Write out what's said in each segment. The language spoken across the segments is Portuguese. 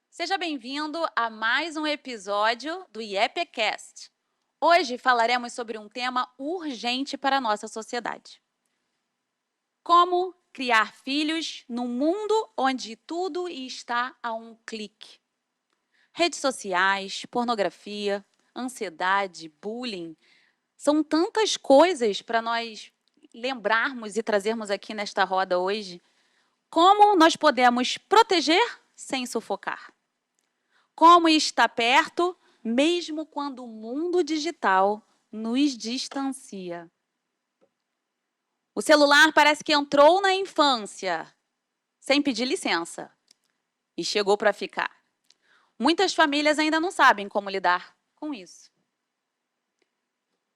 Seja bem-vindo a mais um episódio do IEPcast. Hoje falaremos sobre um tema urgente para a nossa sociedade. Como criar filhos num mundo onde tudo está a um clique. Redes sociais, pornografia, ansiedade, bullying, são tantas coisas para nós lembrarmos e trazermos aqui nesta roda hoje. Como nós podemos proteger sem sufocar? Como estar perto, mesmo quando o mundo digital nos distancia? O celular parece que entrou na infância, sem pedir licença, e chegou para ficar. Muitas famílias ainda não sabem como lidar com isso.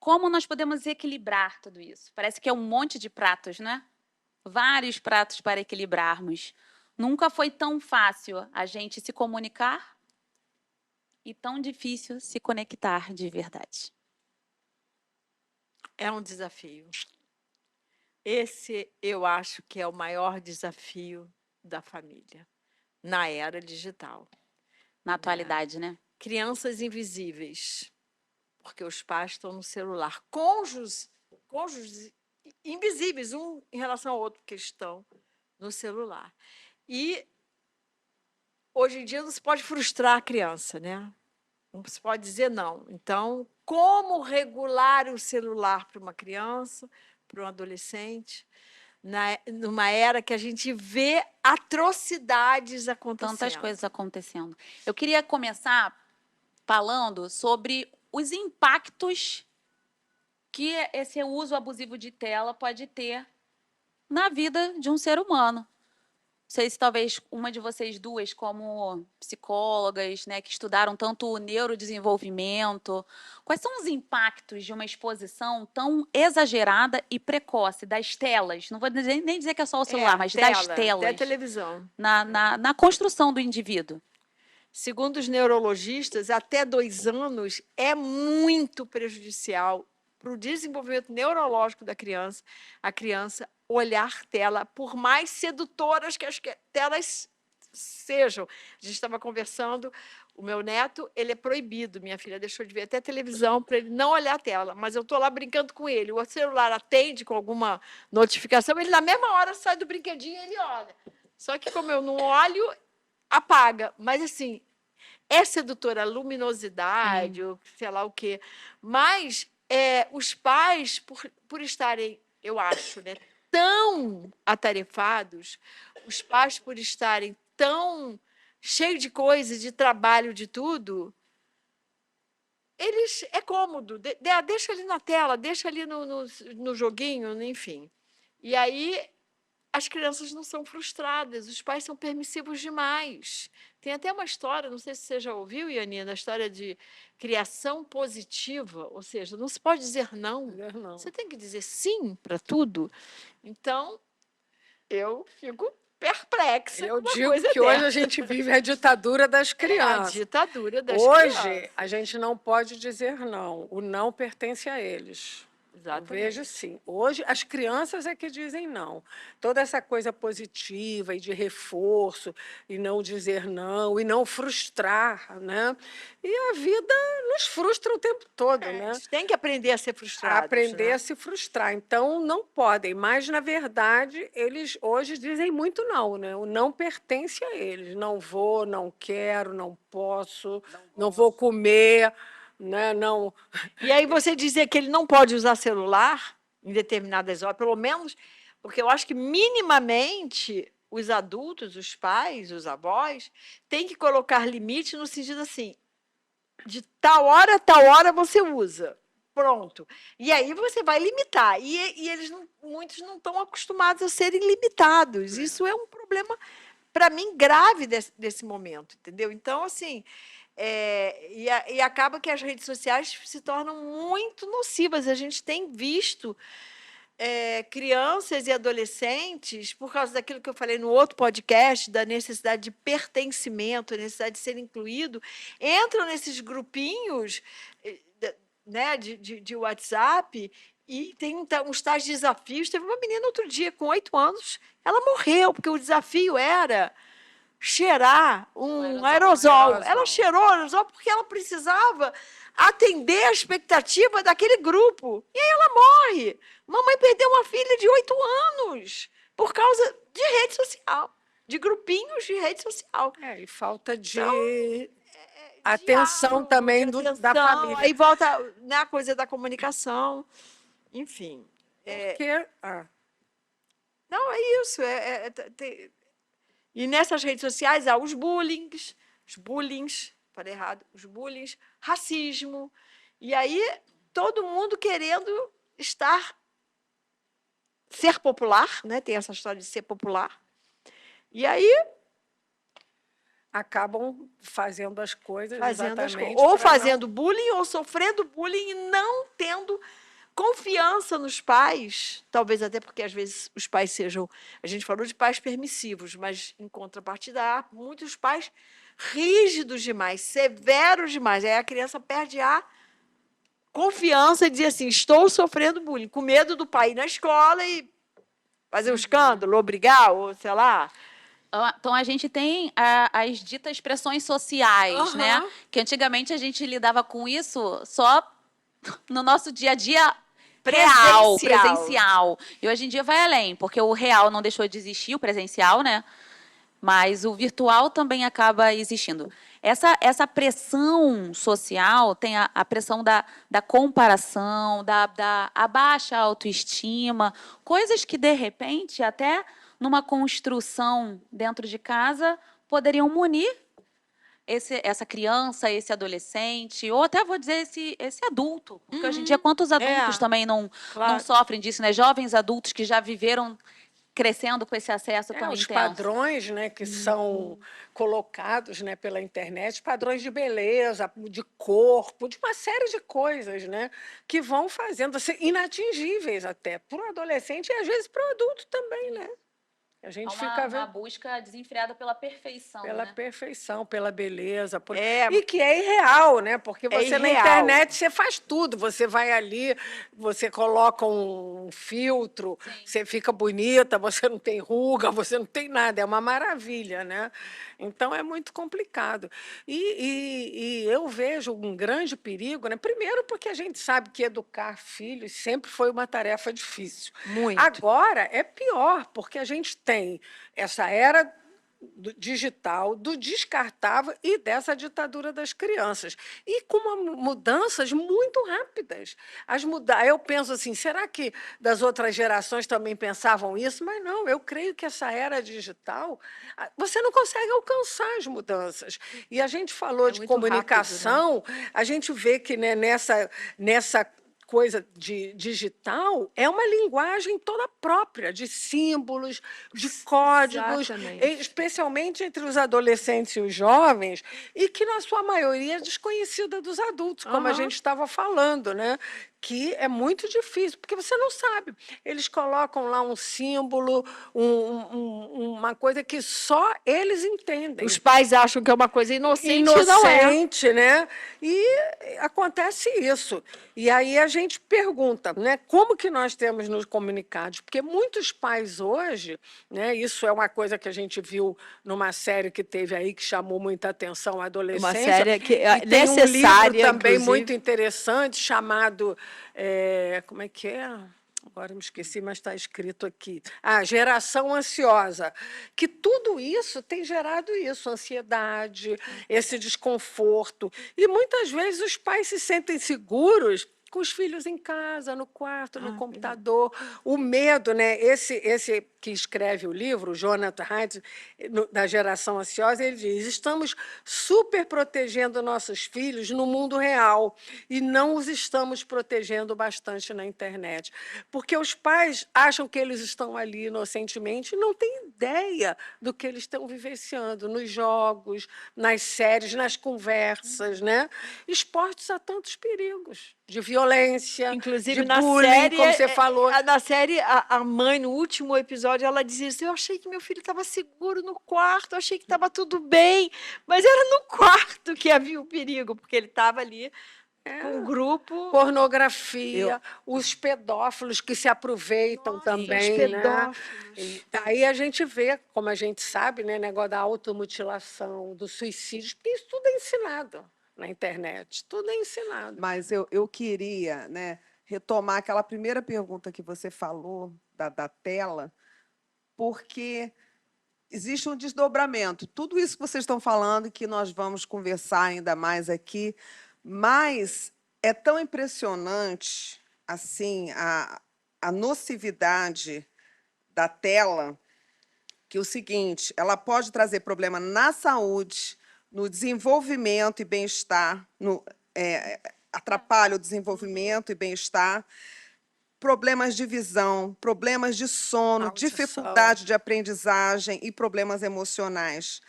Como nós podemos equilibrar tudo isso? Parece que é um monte de pratos, né? Vários pratos para equilibrarmos. Nunca foi tão fácil a gente se comunicar e tão difícil se conectar de verdade. É um desafio. Esse, eu acho que é o maior desafio da família, na era digital. Na atualidade, né? Crianças invisíveis, porque os pais estão no celular. Cônjuges invisíveis, um em relação ao outro, porque estão no celular. E, hoje em dia, não se pode frustrar a criança, né? Não se pode dizer não. Então, como regular o celular para uma criança, para um adolescente, numa era que a gente vê atrocidades acontecendo? Tantas coisas acontecendo. Eu queria começar falando sobre os impactos que esse uso abusivo de tela pode ter na vida de um ser humano. Não sei se talvez uma de vocês duas, como psicólogas, né, que estudaram tanto o neurodesenvolvimento, quais são os impactos de uma exposição tão exagerada e precoce das telas? Não vou nem dizer que é só o celular, mas das telas. Até televisão. Na construção do indivíduo. Segundo os neurologistas, até 2 anos é muito prejudicial para o desenvolvimento neurológico da criança, a criança olhar tela, por mais sedutoras que as telas sejam. A gente estava conversando, o meu neto, ele é proibido, minha filha deixou de ver até televisão para ele não olhar a tela, mas eu estou lá brincando com ele, o celular atende com alguma notificação, ele na mesma hora sai do brinquedinho e ele olha. Só que como eu não olho, apaga. Mas, assim, é sedutora a luminosidade, ou sei lá o quê. Mas os pais, por estarem, eu acho, né, tão atarefados, os pais, por estarem tão cheios de coisas, de trabalho, de tudo, eles, é cômodo, deixa ali na tela, deixa ali no joguinho, enfim. E aí as crianças não são frustradas, os pais são permissivos demais. Tem até uma história, não sei se você já ouviu, Yanina, a história de criação positiva, ou seja, não se pode dizer não. Não. Você tem que dizer sim para tudo. Então, eu fico perplexa. Eu com uma digo coisa que hoje dessa. a gente vive a ditadura das A crianças. ditadura das Hoje, crianças. a gente não pode dizer não. O não pertence a eles. Eu vejo sim. Hoje, as crianças é que dizem não. Toda essa coisa positiva e de reforço, e não dizer não, e não frustrar, né? E a vida nos frustra o tempo todo, né? Eles têm que aprender a ser frustrados. Aprender né? a se frustrar. Então, não podem. Mas, na verdade, eles hoje dizem muito não, né? O não pertence a eles. Não vou, não quero, não posso, não vou comer, né? Não. E aí você dizer que ele não pode usar celular em determinadas horas, pelo menos, porque eu acho que minimamente os adultos, os pais, os avós, têm que colocar limite no sentido assim, de tal hora você usa. Pronto. E aí você vai limitar. E eles muitos não estão acostumados a serem limitados. Isso é um problema, para mim, grave desse momento, entendeu? Então, assim, e acaba que as redes sociais se tornam muito nocivas. A gente tem visto crianças e adolescentes, por causa daquilo que eu falei no outro podcast, da necessidade de pertencimento, a necessidade de ser incluído, entram nesses grupinhos né, de WhatsApp, e tem uns tais desafios. Teve uma menina outro dia, com 8 anos, ela morreu, porque o desafio era cheirar um aerosol. Ela cheirou aerosol porque ela precisava atender a expectativa daquele grupo. E aí ela morre. Mamãe perdeu uma filha de 8 anos por causa de rede social, de grupinhos de rede social. E falta de Atenção atenção também da família. Aí volta na coisa da comunicação, enfim. Porque, Não, é isso. E nessas redes sociais há os bullings, falei errado, os bullings, racismo. E aí todo mundo querendo ser popular, né? Tem essa história de ser popular. E aí acabam fazendo as coisas ou fazendo bullying, ou sofrendo bullying e não tendo confiança nos pais, talvez até porque às vezes os pais sejam, a gente falou de pais permissivos, mas em contrapartida há muitos pais rígidos demais, severos demais. Aí a criança perde a confiança e diz assim, estou sofrendo bullying, com medo do pai ir na escola e fazer um escândalo, ou brigar, ou sei lá. Então, a gente tem as ditas pressões sociais, né? Que antigamente a gente lidava com isso só no nosso dia a dia real, presencial. E hoje em dia vai além, porque o real não deixou de existir, o presencial, né? Mas o virtual também acaba existindo. Essa pressão social tem a pressão da comparação, da baixa autoestima, coisas que, de repente, até numa construção dentro de casa, poderiam munir essa criança, esse adolescente, ou até vou dizer esse adulto. Porque hoje em dia, quantos adultos também não sofrem disso, né? Jovens adultos que já viveram crescendo com esse acesso tão os intenso. Padrões, né, que são colocados, né, pela internet, padrões de beleza, de corpo, de uma série de coisas, né, que vão fazendo assim, inatingíveis até para o adolescente e às vezes para o adulto também, né? A gente fica vendo uma busca desenfreada pela perfeição, pela né? perfeição, pela beleza, e que é irreal, né? Porque você na internet você faz tudo, você vai ali, você coloca um filtro, você fica bonita, você não tem ruga, você não tem nada, é uma maravilha, né? Então é muito complicado. E eu vejo um grande perigo, né? Primeiro porque a gente sabe que educar filhos sempre foi uma tarefa difícil. Muito. Agora é pior, porque a gente tem essa era digital, do descartável e dessa ditadura das crianças. E com mudanças muito rápidas. Eu penso assim, será que das outras gerações também pensavam isso? Mas não, eu creio que essa era digital, você não consegue alcançar as mudanças. E a gente falou de comunicação, rápido, né? A gente vê que, né, nessa coisa de digital é uma linguagem toda própria, de símbolos, de códigos, especialmente entre os adolescentes e os jovens, e que, na sua maioria, é desconhecida dos adultos, como a gente estava falando, né? Que é muito difícil, porque você não sabe. Eles colocam lá um símbolo, uma coisa que só eles entendem. Os pais acham que é uma coisa inocente, não é, né? E acontece isso. E aí a gente pergunta, né, como que nós temos nos comunicados? Porque muitos pais hoje, né, isso é uma coisa que a gente viu numa série que teve aí, que chamou muita atenção a adolescência. Uma série que é tem necessária, um livro também inclusive, muito interessante, chamado... como é que é? Agora me esqueci, mas está escrito aqui. Geração ansiosa. Que tudo isso tem gerado isso, ansiedade, esse desconforto. E muitas vezes os pais se sentem seguros com os filhos em casa, no quarto, no computador. O medo, né? Esse que escreve o livro, Jonathan Haidt, da Geração Ansiosa, ele diz: estamos super protegendo nossos filhos no mundo real e não os estamos protegendo bastante na internet. Porque os pais acham que eles estão ali inocentemente e não têm ideia do que eles estão vivenciando nos jogos, nas séries, nas conversas, né? Expostos a tantos perigos de violência, inclusive de na bullying, série, como você falou. Na série, a mãe, no último episódio, ela dizia assim: eu achei que meu filho estava seguro no quarto, eu achei que estava tudo bem, mas era no quarto que havia o perigo, porque ele estava ali Com um grupo. Pornografia, os pedófilos que se aproveitam também, os né? pedófilos. E aí a gente vê, como a gente sabe, né, negócio da automutilação, do suicídio, porque isso tudo é ensinado na internet, tudo é ensinado. Mas eu queria, né, retomar aquela primeira pergunta que você falou da tela, porque existe um desdobramento. Tudo isso que vocês estão falando, que nós vamos conversar ainda mais aqui, mas é tão impressionante assim a nocividade da tela, que o seguinte, ela pode trazer problema na saúde, no desenvolvimento e bem-estar, atrapalha o desenvolvimento e bem-estar, problemas de visão, problemas de sono, Audição. dificuldade de aprendizagem e problemas emocionais.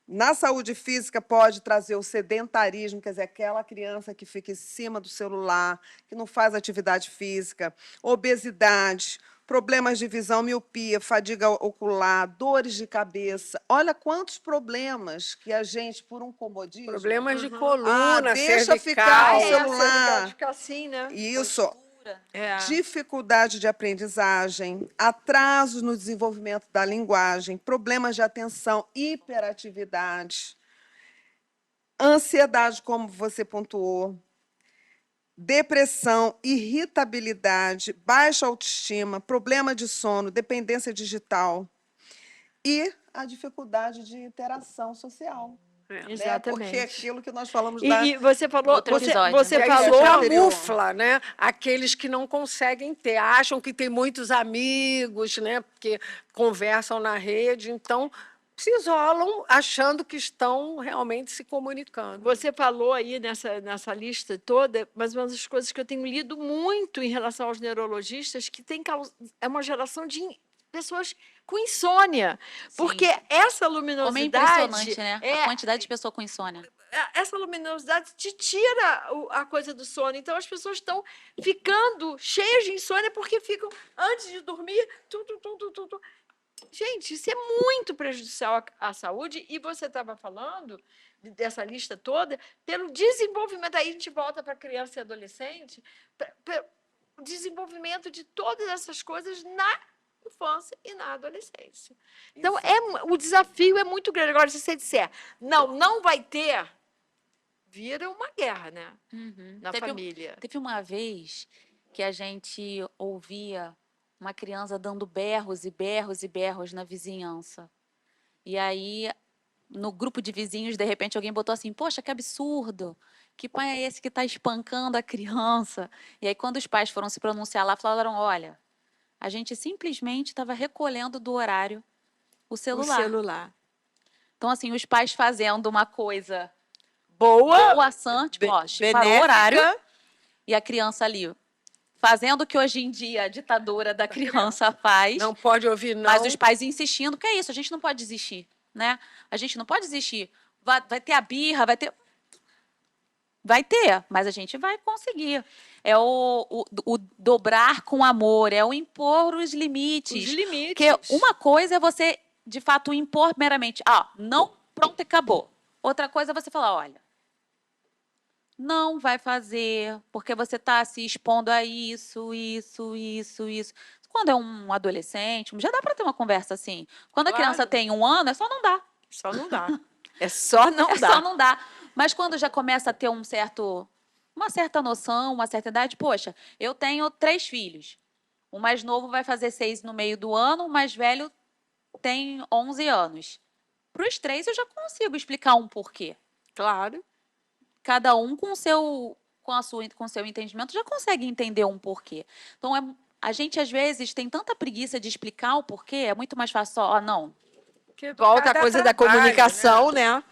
Na saúde física, pode trazer o sedentarismo, quer dizer, aquela criança que fica em cima do celular, que não faz atividade física, obesidade, problemas de visão, miopia, fadiga ocular, dores de cabeça. Olha quantos problemas que a gente, por um comodismo... Problemas de coluna, deixa cervical. ficar o A celular. cervical fica assim, né? Isso. É. Dificuldade de aprendizagem, atrasos no desenvolvimento da linguagem, problemas de atenção, hiperatividade, ansiedade, como você pontuou, depressão, irritabilidade, baixa autoestima, problema de sono, dependência digital e a dificuldade de interação social. Né? Exatamente. Porque é aquilo que nós falamos E você falou, Outro episódio, você E aí falou, isso anterior. camufla, né? Aqueles que não conseguem ter, acham que tem muitos amigos, né? Porque conversam na rede, então se isolam achando que estão realmente se comunicando. você falou aí nessa lista toda, mas uma das coisas que eu tenho lido muito em relação aos neurologistas, que é uma geração de pessoas com insônia, porque essa Como é luminosidade... impressionante, né? A quantidade de pessoas com insônia. Essa luminosidade te tira a coisa do sono. Então, as pessoas estão ficando cheias de insônia porque ficam, antes de dormir, tu. Gente, isso é muito prejudicial à saúde. E você estava falando dessa lista toda, pelo desenvolvimento, aí a gente volta para criança e adolescente, o desenvolvimento de todas essas coisas na infância e na adolescência. Então, o desafio é muito grande. Agora, se você disser, não vai ter, vira uma guerra, né? Na família. Teve uma vez que a gente ouvia uma criança dando berros e berros e berros na vizinhança. E aí, no grupo de vizinhos, de repente, alguém botou assim, poxa, que absurdo, que pai é esse que está espancando a criança? E aí, quando os pais foram se pronunciar lá, falaram, olha, a gente simplesmente estava recolhendo do horário o celular. Então, assim, os pais fazendo uma coisa boa, ação, tipo, ó, parou o horário, e a criança ali fazendo o que hoje em dia a ditadura da criança faz. Não pode ouvir, não. Mas os pais insistindo, que é isso, a gente não pode desistir, né? A gente não pode desistir. Vai ter a birra, vai ter, mas a gente vai conseguir. É o dobrar com amor, é o impor os limites. Os limites. Porque uma coisa é você, de fato, impor meramente, não, pronto, acabou. Outra coisa é você falar, olha, não vai fazer, porque você está se expondo a isso. Quando é um adolescente, já dá para ter uma conversa assim. Quando a criança tem 1 ano, é só não dar. Só não dá. É só não dar. Só não dá. Mas quando já começa a ter uma certa noção, uma certa idade, poxa, eu tenho 3 filhos. O mais novo vai fazer 6 no meio do ano, o mais velho tem 11 anos. Para os 3 eu já consigo explicar um porquê. Claro. Cada um com o seu entendimento já consegue entender um porquê. Então, a gente, às vezes, tem tanta preguiça de explicar o porquê, é muito mais fácil só, não. Volta a coisa da comunicação, né?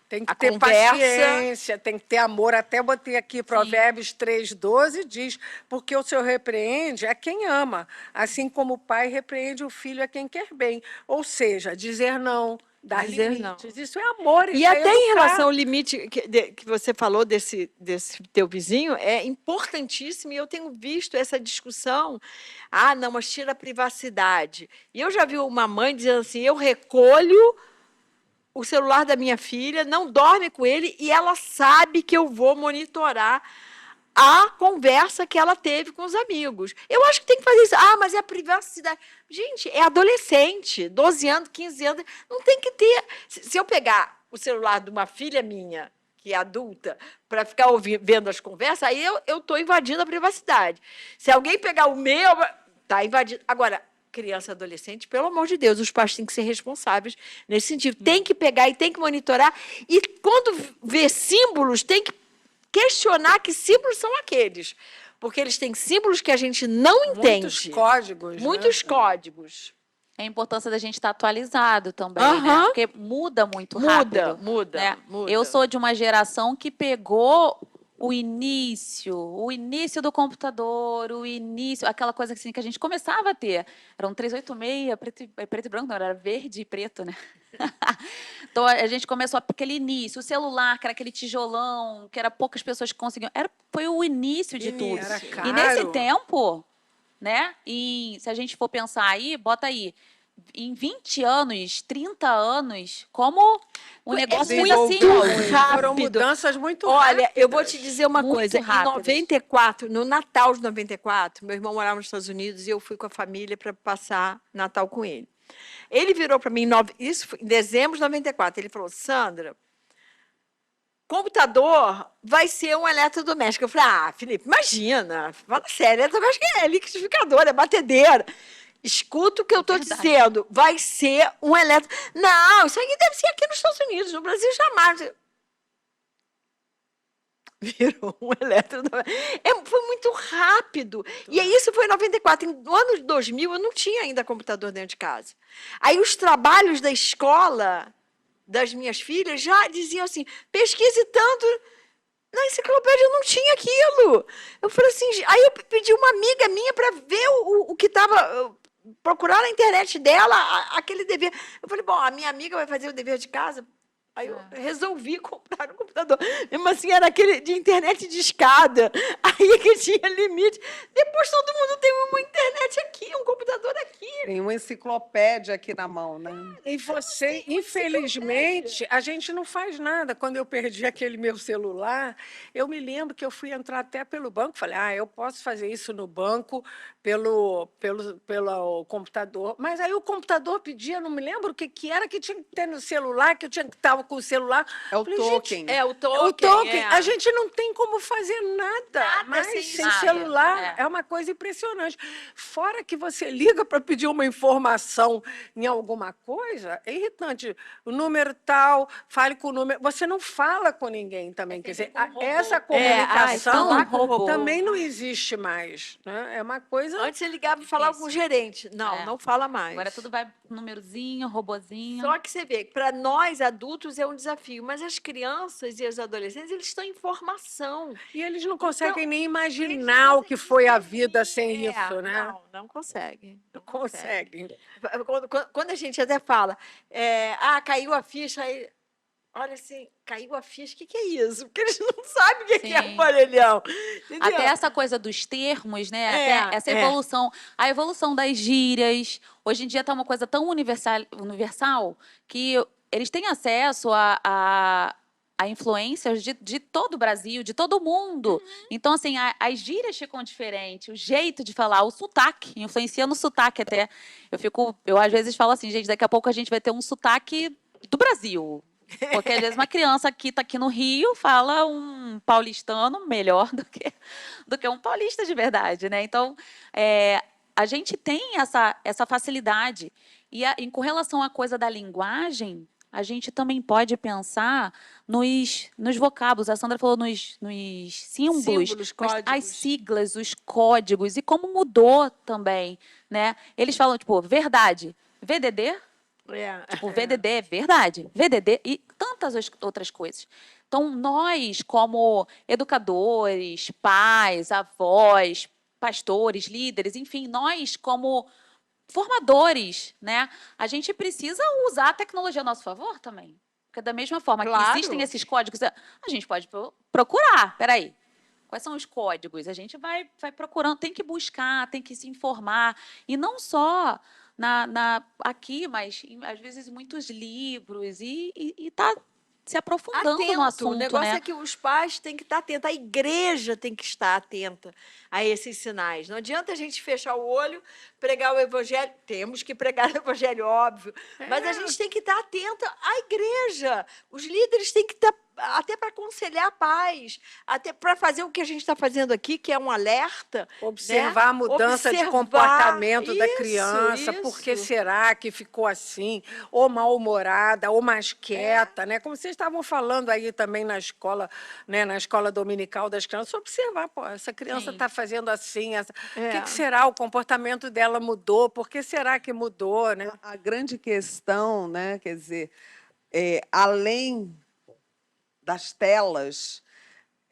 Tem que A ter conversa. paciência, tem que ter amor. Até botei aqui Provérbios 3,12, diz, porque o Senhor repreende a quem ama, assim como o pai repreende o filho a quem quer bem. Ou seja, dizer não, dar Dizer limites. Isso é amor, isso E é até em educar. relação ao limite que você falou desse teu vizinho, é importantíssimo, e eu tenho visto essa discussão, não, mas tira a privacidade. E eu já vi uma mãe dizendo assim, eu recolho o celular da minha filha, não dorme com ele, e ela sabe que eu vou monitorar a conversa que ela teve com os amigos. Eu acho que tem que fazer isso. Ah, mas é a privacidade. Gente, é adolescente, 12 anos, 15 anos, não tem que ter. Se eu pegar o celular de uma filha minha, que é adulta, para ficar vendo as conversas, aí eu estou invadindo a privacidade. Se alguém pegar o meu, está invadindo. Agora, criança e adolescente, pelo amor de Deus, os pais têm que ser responsáveis nesse sentido. Tem que pegar e tem que monitorar. E quando vê símbolos, tem que questionar que símbolos são aqueles. Porque eles têm símbolos que a gente não entende. Muitos códigos. Muitos códigos. É a importância da gente estar atualizado também, né? Aham. Porque muda muito rápido. Muda. Né? Eu sou de uma geração que pegou o início do computador, aquela coisa assim que a gente começava a ter. Era um 386, preto e branco, não, era verde e preto, né? Então a gente começou aquele início, o celular, que era aquele tijolão, que era poucas pessoas que conseguiam. Foi o início de tudo. Era caro. E nesse tempo, né? E se a gente for pensar aí, bota aí, em 20 anos, 30 anos, como o negócio foi assim. Foram rápido. mudanças muito Olha, rápidas. eu vou te dizer uma Muito coisa. rápidas. Em 94, no Natal de 94, meu irmão morava nos Estados Unidos e eu fui com a família para passar Natal com ele. Ele virou para mim, isso foi em dezembro de 94, ele falou, Sandra, computador vai ser um eletrodoméstico. Eu falei, Felipe, imagina, fala sério, eletrodoméstico é liquidificador, é batedeira. Escuta o que eu estou dizendo, vai ser um Não, isso aí deve ser aqui nos Estados Unidos, no Brasil jamais. Virou um eletrodoméstico. Foi muito rápido. E isso foi em 94. No ano de 2000, eu não tinha ainda computador dentro de casa. Aí os trabalhos da escola das minhas filhas já diziam assim, pesquise tanto. Na enciclopédia eu não tinha aquilo. Eu falei assim, aí eu pedi uma amiga minha para ver o que estava, procurar na internet dela aquele dever. Eu falei, bom, a minha amiga vai fazer o dever de casa. Aí eu resolvi comprar um computador. Mesmo assim, era aquele de internet de escada. Aí que tinha limite. Depois todo mundo tem uma internet aqui, um computador aqui. Tem uma enciclopédia aqui na mão, né? E você, infelizmente, a gente não faz nada. Quando eu perdi aquele meu celular, eu me lembro que eu fui entrar até pelo banco. Falei, eu posso fazer isso no banco, pelo computador. Mas aí o computador pedia, não me lembro o que era que tinha que ter no celular, que eu tinha que estar com o celular. É o Falei, token. É o token. O token, a gente não tem como fazer nada, mas sem sem nada. celular é uma coisa impressionante. Fora que você liga para pedir uma informação em alguma coisa, é irritante. O número tal, fale com o número. Você não fala com ninguém também. Quer dizer, essa comunicação falar com o robô. também não existe mais. Né? É uma coisa. Antes você ligava e falava com o gerente. Não, não fala mais. Agora tudo vai númerozinho, robozinho. Só que você vê, para nós adultos é um desafio, mas as crianças e os adolescentes, eles estão em formação. E eles não conseguem nem imaginar o que foi a vida sem isso, né? Não conseguem. Não conseguem. Quando a gente até fala, caiu a ficha, aí, olha assim, caiu a ficha, o que é isso? Porque eles não sabem o que é aparelhão. Entendeu? Até essa coisa dos termos, né? Até essa evolução, a evolução das gírias. Hoje em dia está uma coisa tão universal que eles têm acesso a influências de todo o Brasil, de todo o mundo. Então, assim, as gírias ficam diferentes, o jeito de falar, o sotaque, influencia no sotaque até. Eu às vezes falo assim, gente, daqui a pouco a gente vai ter um sotaque do Brasil. Porque às vezes uma criança que está aqui no Rio fala um paulistano melhor do que um paulista de verdade, né? Então, a gente tem essa facilidade. E com relação à coisa da linguagem, a gente também pode pensar nos vocábulos. A Sandra falou nos símbolos, mas códigos. as siglas, os códigos, e como mudou também, né? Eles falam, tipo, verdade, VDD, tipo, VDD é verdade, VDD e tantas outras coisas. Então, nós, como educadores, pais, avós, pastores, líderes, enfim, nós, como formadores, né? A gente precisa usar a tecnologia a nosso favor também. Porque da mesma forma que existem esses códigos, a gente pode procurar. Peraí, quais são os códigos? A gente vai procurando, tem que buscar, tem que se informar. E não só aqui, mas às vezes muitos livros. E tá se aprofundando atento. no assunto, O negócio né? é que os pais têm que estar atentos, a igreja tem que estar atenta a esses sinais. Não adianta a gente fechar o olho, pregar o evangelho, temos que pregar o evangelho, óbvio, mas a gente tem que estar atenta à igreja. Os líderes têm que estar até para aconselhar pais, até para fazer o que a gente está fazendo aqui, que é um alerta. Observar né? a mudança de Observar. comportamento da Isso, criança, por que isso. será que ficou assim, ou mal-humorada, ou mais quieta, né? Como vocês estavam falando aí também na escola, né, na escola dominical das crianças, observar, pô, essa criança Sim. está fazendo assim, o É. que será? O comportamento dela mudou, por que será que mudou, né? A grande questão, né, quer dizer, além das telas,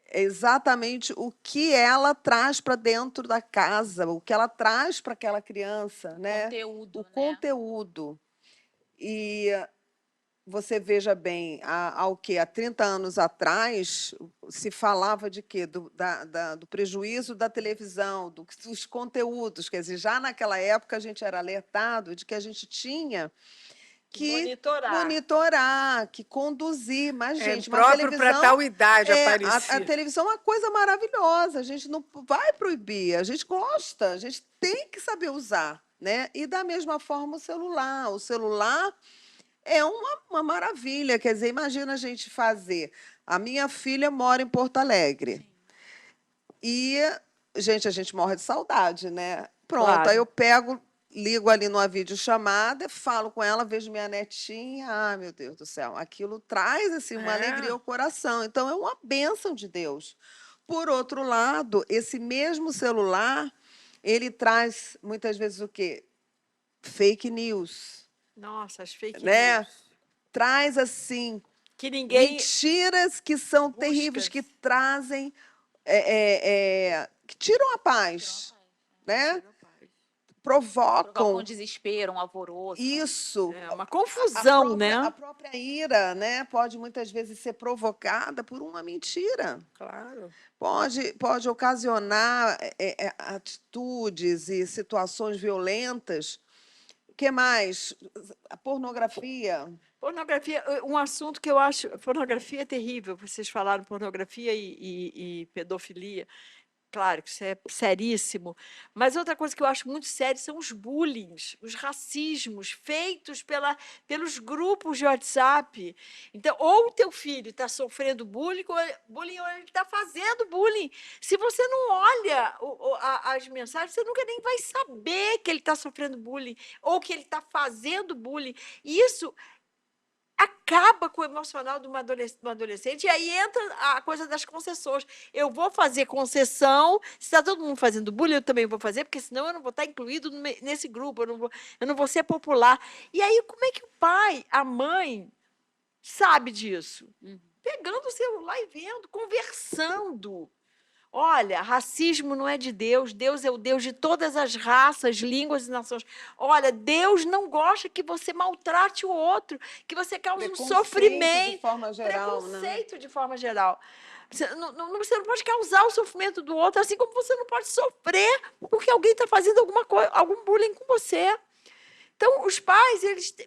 é exatamente o que ela traz para dentro da casa, o que ela traz para aquela criança, né? Conteúdo, O né? conteúdo. E você veja bem, há 30 anos atrás, se falava de quê? Do prejuízo da televisão, dos conteúdos. Quer dizer, já naquela época a gente era alertado de que a gente tinha que monitorar, que conduzir. Mas, É gente, uma próprio para televisão tal idade a aparecer. televisão é uma coisa maravilhosa, a gente não vai proibir, a gente gosta, a gente tem que saber usar, né? E da mesma forma o celular é uma maravilha, quer dizer, imagina a gente fazer. A minha filha mora em Porto Alegre e, gente, a gente morre de saudade, né? Pronto, Claro. aí eu pego, ligo ali numa videochamada, falo com ela, vejo minha netinha, ah, meu Deus do céu, aquilo traz assim uma alegria ao coração. Então é uma bênção de Deus. Por outro lado, esse mesmo celular, ele traz muitas vezes o quê? Fake news, Nossa, as fake né? news. Traz assim Que ninguém mentiras que são terríveis, que trazem, que tiram a paz, né? Provoca um Provocam desespero, um alvoroço. isso. É uma confusão, A né? própria ira, né, pode muitas vezes ser provocada por uma mentira. Claro. Pode ocasionar atitudes e situações violentas. O que mais? A pornografia. Pornografia, um assunto que eu acho. Pornografia é terrível. Vocês falaram pornografia e pedofilia. Claro que isso é seríssimo. Mas outra coisa que eu acho muito sério são os bullings, os racismos feitos pelos grupos de WhatsApp. Então, ou o teu filho está sofrendo bullying, ou ele está fazendo bullying. Se você não olha as mensagens, você nunca nem vai saber que ele está sofrendo bullying ou que ele está fazendo bullying. E isso acaba com o emocional de uma adolescente, e aí entra a coisa das concessões. Eu vou fazer concessão, se está todo mundo fazendo bullying, eu também vou fazer, porque senão eu não vou estar incluído nesse grupo, eu não vou ser popular. E aí, como é que o pai, a mãe, sabe disso? Pegando o celular e vendo, conversando. Olha, racismo não é de Deus, Deus é o Deus de todas as raças, línguas e nações. Olha, Deus não gosta que você maltrate o outro, que você cause um sofrimento. De forma geral, preconceito de forma geral. Você não pode causar o sofrimento do outro, assim como você não pode sofrer porque alguém está fazendo algum bullying com você. Então, os pais,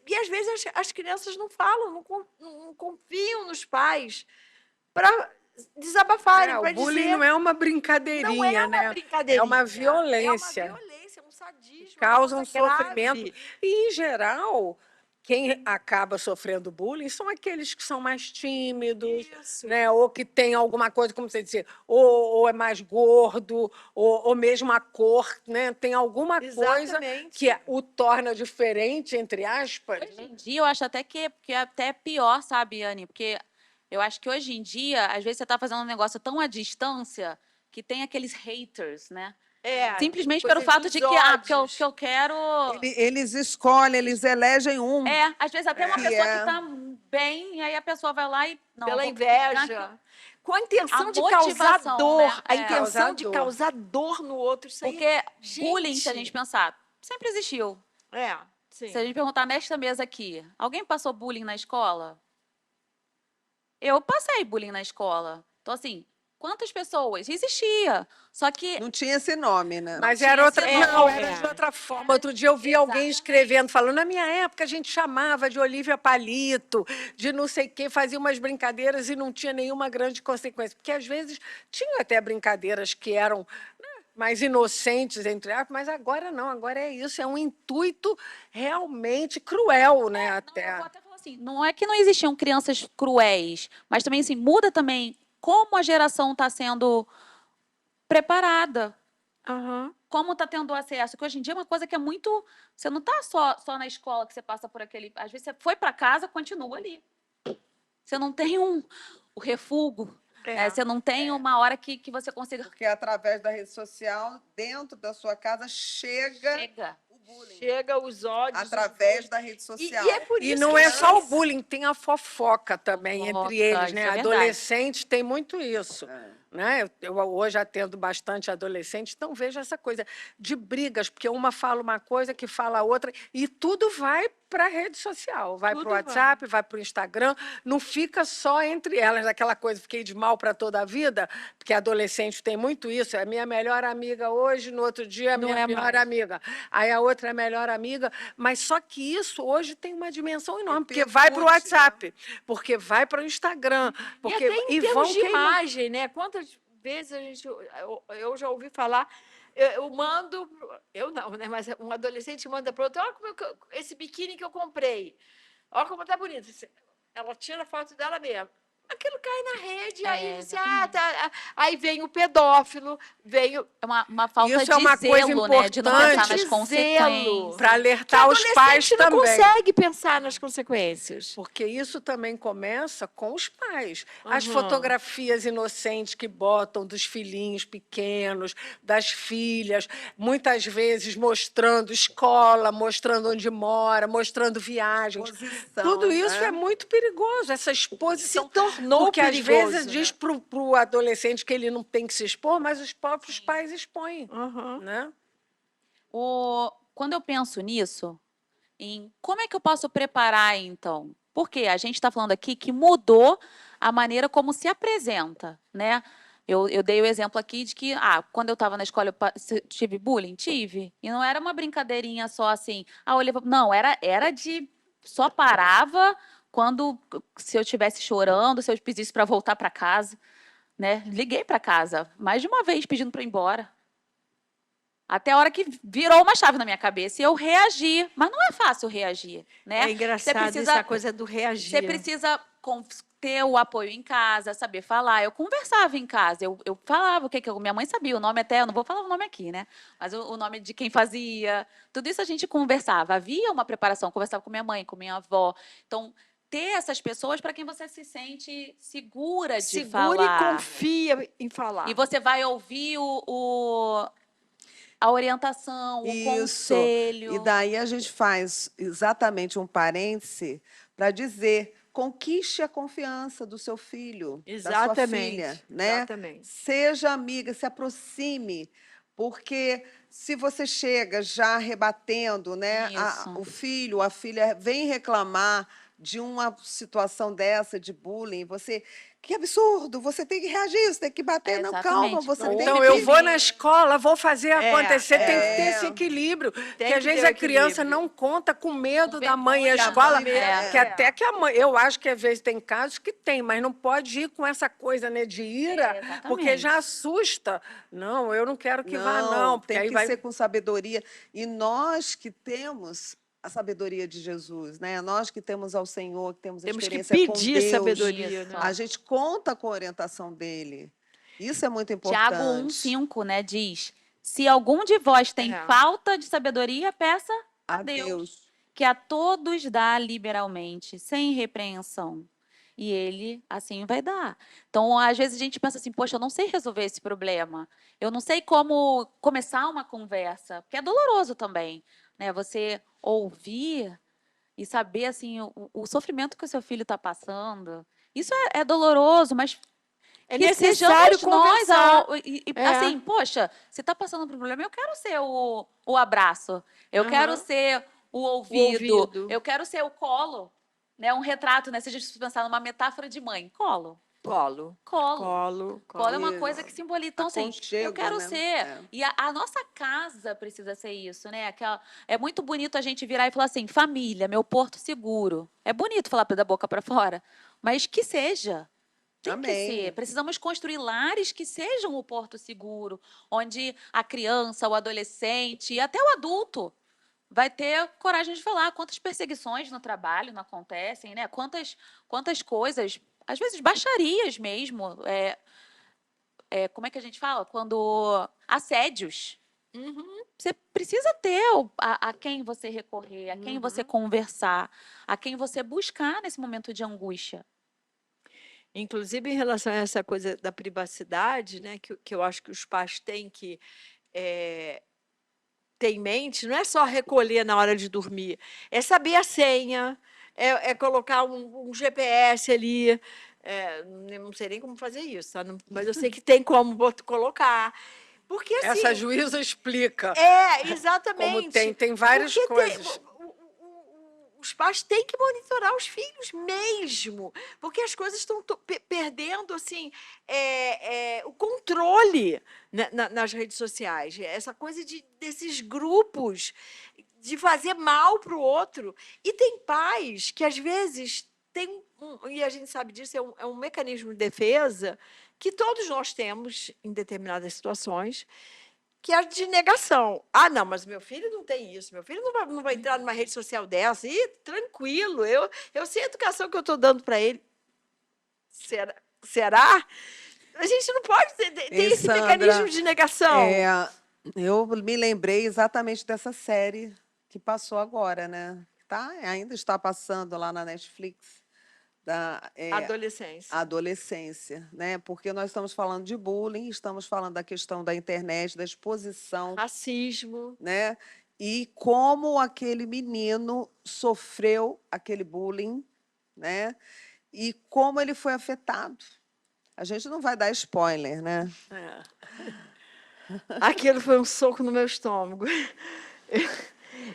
e às vezes as crianças não falam, não confiam nos pais para desabafarem, para dizer. O bullying não é uma brincadeirinha, não é uma brincadeirinha. É uma violência. É uma violência, um sadismo. Causa um grave. sofrimento. E, em geral, quem acaba sofrendo bullying são aqueles que são mais tímidos, né? Ou que tem alguma coisa, como você disse, ou é mais gordo, ou mesmo a cor, né? Tem alguma coisa que o torna diferente, entre aspas. Hoje em dia, eu acho até que é até pior, sabe, Anne? Porque eu acho que hoje em dia, às vezes você está fazendo um negócio tão à distância que tem aqueles haters, né? Simplesmente pelo fato de que eu quero. Eles escolhem, eles elegem um. Às vezes até uma pessoa que está bem, e aí a pessoa vai lá e. Não, pela inveja. Com a intenção de causar dor. Né? A intenção de causar dor no outro. Isso porque aí, bullying, se a gente pensar, sempre existiu. Sim. Se a gente perguntar nesta mesa aqui, alguém passou bullying na escola? Eu passei bullying na escola. Então, assim, Quantas pessoas? Existia. Só que Não tinha esse nome, né? Mas tinha era outra, esse não, nome. era de outra forma. Outro dia eu vi alguém escrevendo, falando, na minha época a gente chamava de Olívia Palito, de não sei o quê, fazia umas brincadeiras e não tinha nenhuma grande consequência. Porque, às vezes, tinha até brincadeiras que eram, né, mais inocentes, entre aspas, mas agora não, agora é isso, é um intuito realmente cruel, né, Não, eu até. vou até falar assim, não é que não existiam crianças cruéis, mas também assim, muda também como a geração está sendo preparada, Aham. como está tendo acesso. Que hoje em dia é uma coisa que é muito. Você não está só na escola que você passa por aquele. Às vezes você foi para casa, continua ali. Você não tem o refúgio, né? Você não tem uma hora que você consiga. Porque através da rede social, dentro da sua casa, chega Chega. o bullying. Chega os ódios. Através da rede E, social. e é por E isso não que é só o nós- bullying, tem a fofoca também Fofoca, entre eles, isso né? é verdade. Adolescentes tem muito isso. É. Né? Eu hoje atendo bastante adolescentes, então vejo essa coisa de brigas, porque uma fala uma coisa, que fala outra, e tudo vai para a rede social, vai para o Tudo vai. WhatsApp, vai para o Instagram, não fica só entre elas, aquela coisa, fiquei de mal para toda a vida, porque adolescente tem muito isso, é minha melhor amiga hoje, no outro dia a Não minha é pior mais. amiga, aí a outra é a melhor amiga, mas só que isso hoje tem uma dimensão enorme, porque Repercute, vai para o né? WhatsApp, porque vai para o Instagram, porque E até em e termos vão de queimar. imagem, né? Quantas vezes eu já ouvi falar, eu mando, eu não, né? Mas um adolescente manda para outro, olha esse biquíni que eu comprei, olha como tá bonito. Ela tira a foto dela mesma. Aquilo cai na rede, aí você, aí vem o pedófilo, vem o. É uma falta Isso é de uma coisa zelo, né? De não pensar importante nas de consequências. para Que alertar os pais adolescente não também. consegue pensar nas consequências. Porque isso também começa com os pais. As Aham. fotografias inocentes que botam dos filhinhos pequenos, das filhas, muitas vezes mostrando escola, mostrando onde mora, mostrando viagens. Exposição, Tudo isso né? é muito perigoso, essa exposição. Se tornou porque, às perigoso, vezes, né? diz para o adolescente que ele não tem que se expor, mas os próprios pais expõem. Aham. Né? Quando eu penso nisso, em como é que eu posso preparar, então? Porque a gente está falando aqui que mudou a maneira como se apresenta, né? Eu dei o exemplo aqui de que, quando eu estava na escola, tive bullying? Tive. E não era uma brincadeirinha só assim, Olivia. Não, era de. Só parava quando, se eu estivesse chorando, se eu pedisse para voltar para casa, né? Liguei para casa mais de uma vez pedindo para ir embora. Até a hora que virou uma chave na minha cabeça e eu reagi. Mas não é fácil reagir, né? É engraçado essa coisa do reagir. Você precisa ter o apoio em casa, saber falar. Eu conversava em casa, eu falava o que minha mãe sabia, o nome até, eu não vou falar o nome aqui, né? Mas o nome de quem fazia, tudo isso a gente conversava. Havia uma preparação, conversava com minha mãe, com minha avó. Então, ter essas pessoas para quem você se sente segura de Segura falar. e confia em falar. E você vai ouvir a orientação, o conselho. E daí a gente faz exatamente um parêntese para dizer: conquiste a confiança do seu filho, da sua filha, né? Exatamente. Seja amiga, se aproxime, porque se você chega já rebatendo, né, Isso. o filho, a filha vem reclamar de uma situação dessa de bullying, você, que absurdo, você tem que reagir, você tem que bater, não, calma, Exatamente. você Ou tem Então, que eu vou na escola, vou fazer acontecer, tem que ter é. esse equilíbrio. Porque que às vezes ter o a criança equilíbrio. não conta com medo Com da mãe e a vergonha, escola, né? que até que a mãe, eu acho que às vezes tem casos que tem, mas não pode ir com essa coisa, né, de ira, Exatamente. porque já assusta. Não, eu não quero que vá, não, porque tem aí que vai... ser com sabedoria. E nós que temos a sabedoria de Jesus, né? Nós que temos ao Senhor, que temos a Temos que experiência com pedir Deus, sabedoria, Isso. né? a gente conta com a orientação dele. Isso é muito Tiago importante. 1,5, né, diz: se algum de vós tem É. falta de sabedoria, peça a Deus, Deus. que a todos dá liberalmente, sem repreensão. E ele assim vai dar. Então, às vezes a gente pensa assim: poxa, eu não sei resolver esse problema. Eu não sei como começar uma conversa, porque é doloroso também, né? Você ouvir e saber assim o sofrimento que o seu filho está passando. Isso é doloroso, mas É que necessário sejamos nós, conversar. É. assim, poxa, você está passando por um problema, eu quero ser o abraço, eu Aham. quero ser o ouvido, ouvido. eu quero ser o colo, né? Um retrato, né? Se a gente pensar numa metáfora de mãe, colo. Colo. Colo. Colo. Colo é uma Isso. coisa que simboliza. Então, assim, eu Aconchego, quero né? ser. É. E a nossa casa precisa ser isso, né? É muito bonito a gente virar e falar assim: família, meu porto seguro. É bonito falar da boca para fora, mas que seja. Tem que Amém. ser. Precisamos construir lares que sejam o porto seguro, onde a criança, o adolescente e até o adulto vai ter coragem de falar quantas perseguições no trabalho não acontecem, né? Quantas coisas, às vezes baixarias mesmo, como é que a gente fala? Quando assédios. Uhum. Você precisa ter a quem você recorrer, a quem você conversar, a quem você buscar nesse momento de angústia. Inclusive, em relação a essa coisa da privacidade, né, que eu acho que os pais têm que ter em mente, não é só recolher na hora de dormir, é saber a senha, é colocar um GPS ali. Eu não sei nem como fazer isso, tá? Mas eu sei que tem como colocar. Porque, assim, Essa juíza explica como exatamente. tem várias Porque coisas. os pais têm que monitorar os filhos mesmo, porque as coisas estão perdendo assim o controle nas redes sociais. Essa coisa desses grupos de fazer mal para o outro. E tem pais que, às vezes, têm e a gente sabe disso, é um mecanismo de defesa que todos nós temos em determinadas situações, que é de negação. Ah, não, mas meu filho não tem isso, meu filho não vai entrar numa rede social dessa. Ih, tranquilo, eu sei a educação que eu estou dando para ele. Será? A gente não pode ter esse Sandra, mecanismo de negação. Eu me lembrei exatamente dessa série que passou agora, né? Ainda está passando lá na Netflix. Adolescência. Adolescência, né? Porque nós estamos falando de bullying, estamos falando da questão da internet, da exposição, Racismo. né? E como aquele menino sofreu aquele bullying, né? E como ele foi afetado. A gente não vai dar spoiler, né? Aquilo foi um soco no meu estômago.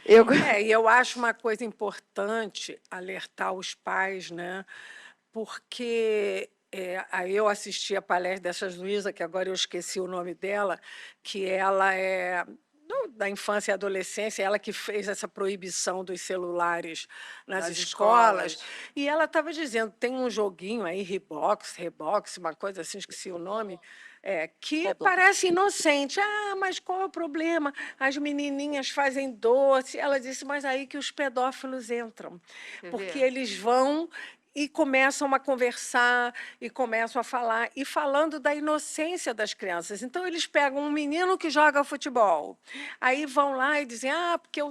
E eu acho uma coisa importante alertar os pais, né? Porque aí eu assisti a palestra dessa juíza, que agora eu esqueci o nome dela, que ela é da infância e adolescência, ela que fez essa proibição dos celulares nas escolas. E ela estava dizendo, tem um joguinho aí, Rebox, uma coisa assim, esqueci o nome, que parece inocente. Ah, mas qual é o problema? As menininhas fazem doce. Ela disse, mas aí que os pedófilos entram, porque eles vão e começam a conversar, e começam a falar, e falando da inocência das crianças. Então, eles pegam um menino que joga futebol, aí vão lá e dizem, porque eu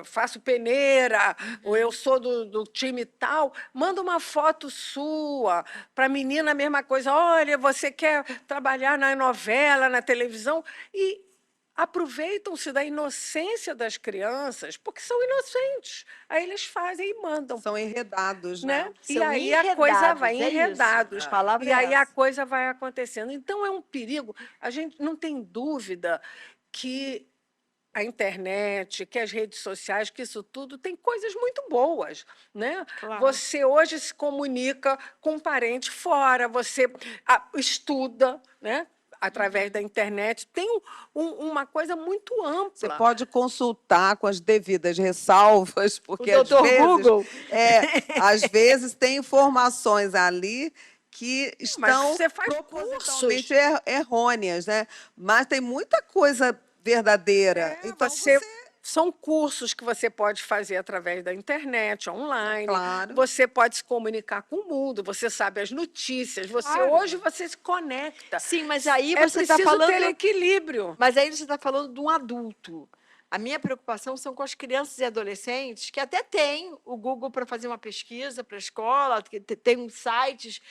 faço peneira, ou eu sou do time tal, manda uma foto sua, para a menina a mesma coisa, olha, você quer trabalhar na novela, na televisão, e aproveitam-se da inocência das crianças, porque são inocentes. Aí eles fazem e mandam. São enredados, né? E aí a coisa vai enredados. E aí a coisa vai acontecendo. Então é um perigo. A gente não tem dúvida que a internet, que as redes sociais, que isso tudo tem coisas muito boas, né? Claro. Você hoje se comunica com um parente fora, você estuda, né? Através da internet, tem uma coisa muito ampla. Você pode consultar com as devidas ressalvas, porque o Dr. Google. Às vezes tem informações ali que estão você faz propositalmente errôneas, né? Mas tem muita coisa verdadeira. Então são cursos que você pode fazer através da internet, online. Claro. Você pode se comunicar com o mundo, você sabe as notícias. Hoje você se conecta. Sim, mas aí você está falando ter equilíbrio. Mas aí você está falando de um adulto. A minha preocupação são com as crianças e adolescentes, que até tem o Google para fazer uma pesquisa para a escola, tem uns sites,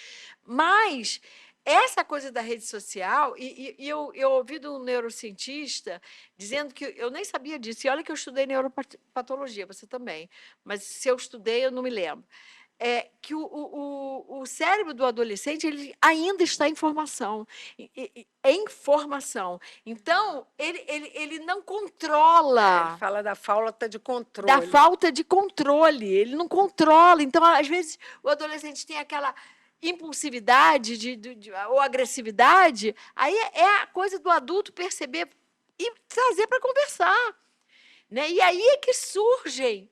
mas essa coisa da rede social, eu ouvi de um neurocientista dizendo que, eu nem sabia disso, e olha que eu estudei neuropatologia, você também, mas se eu estudei, eu não me lembro, que o cérebro do adolescente ele ainda está em formação, em formação. Então, ele não controla. Ele fala da falta de controle. Da falta de controle, ele não controla. Então, às vezes, o adolescente tem aquela impulsividade ou agressividade, aí é a coisa do adulto perceber e trazer para conversar. Né? E aí é que surgem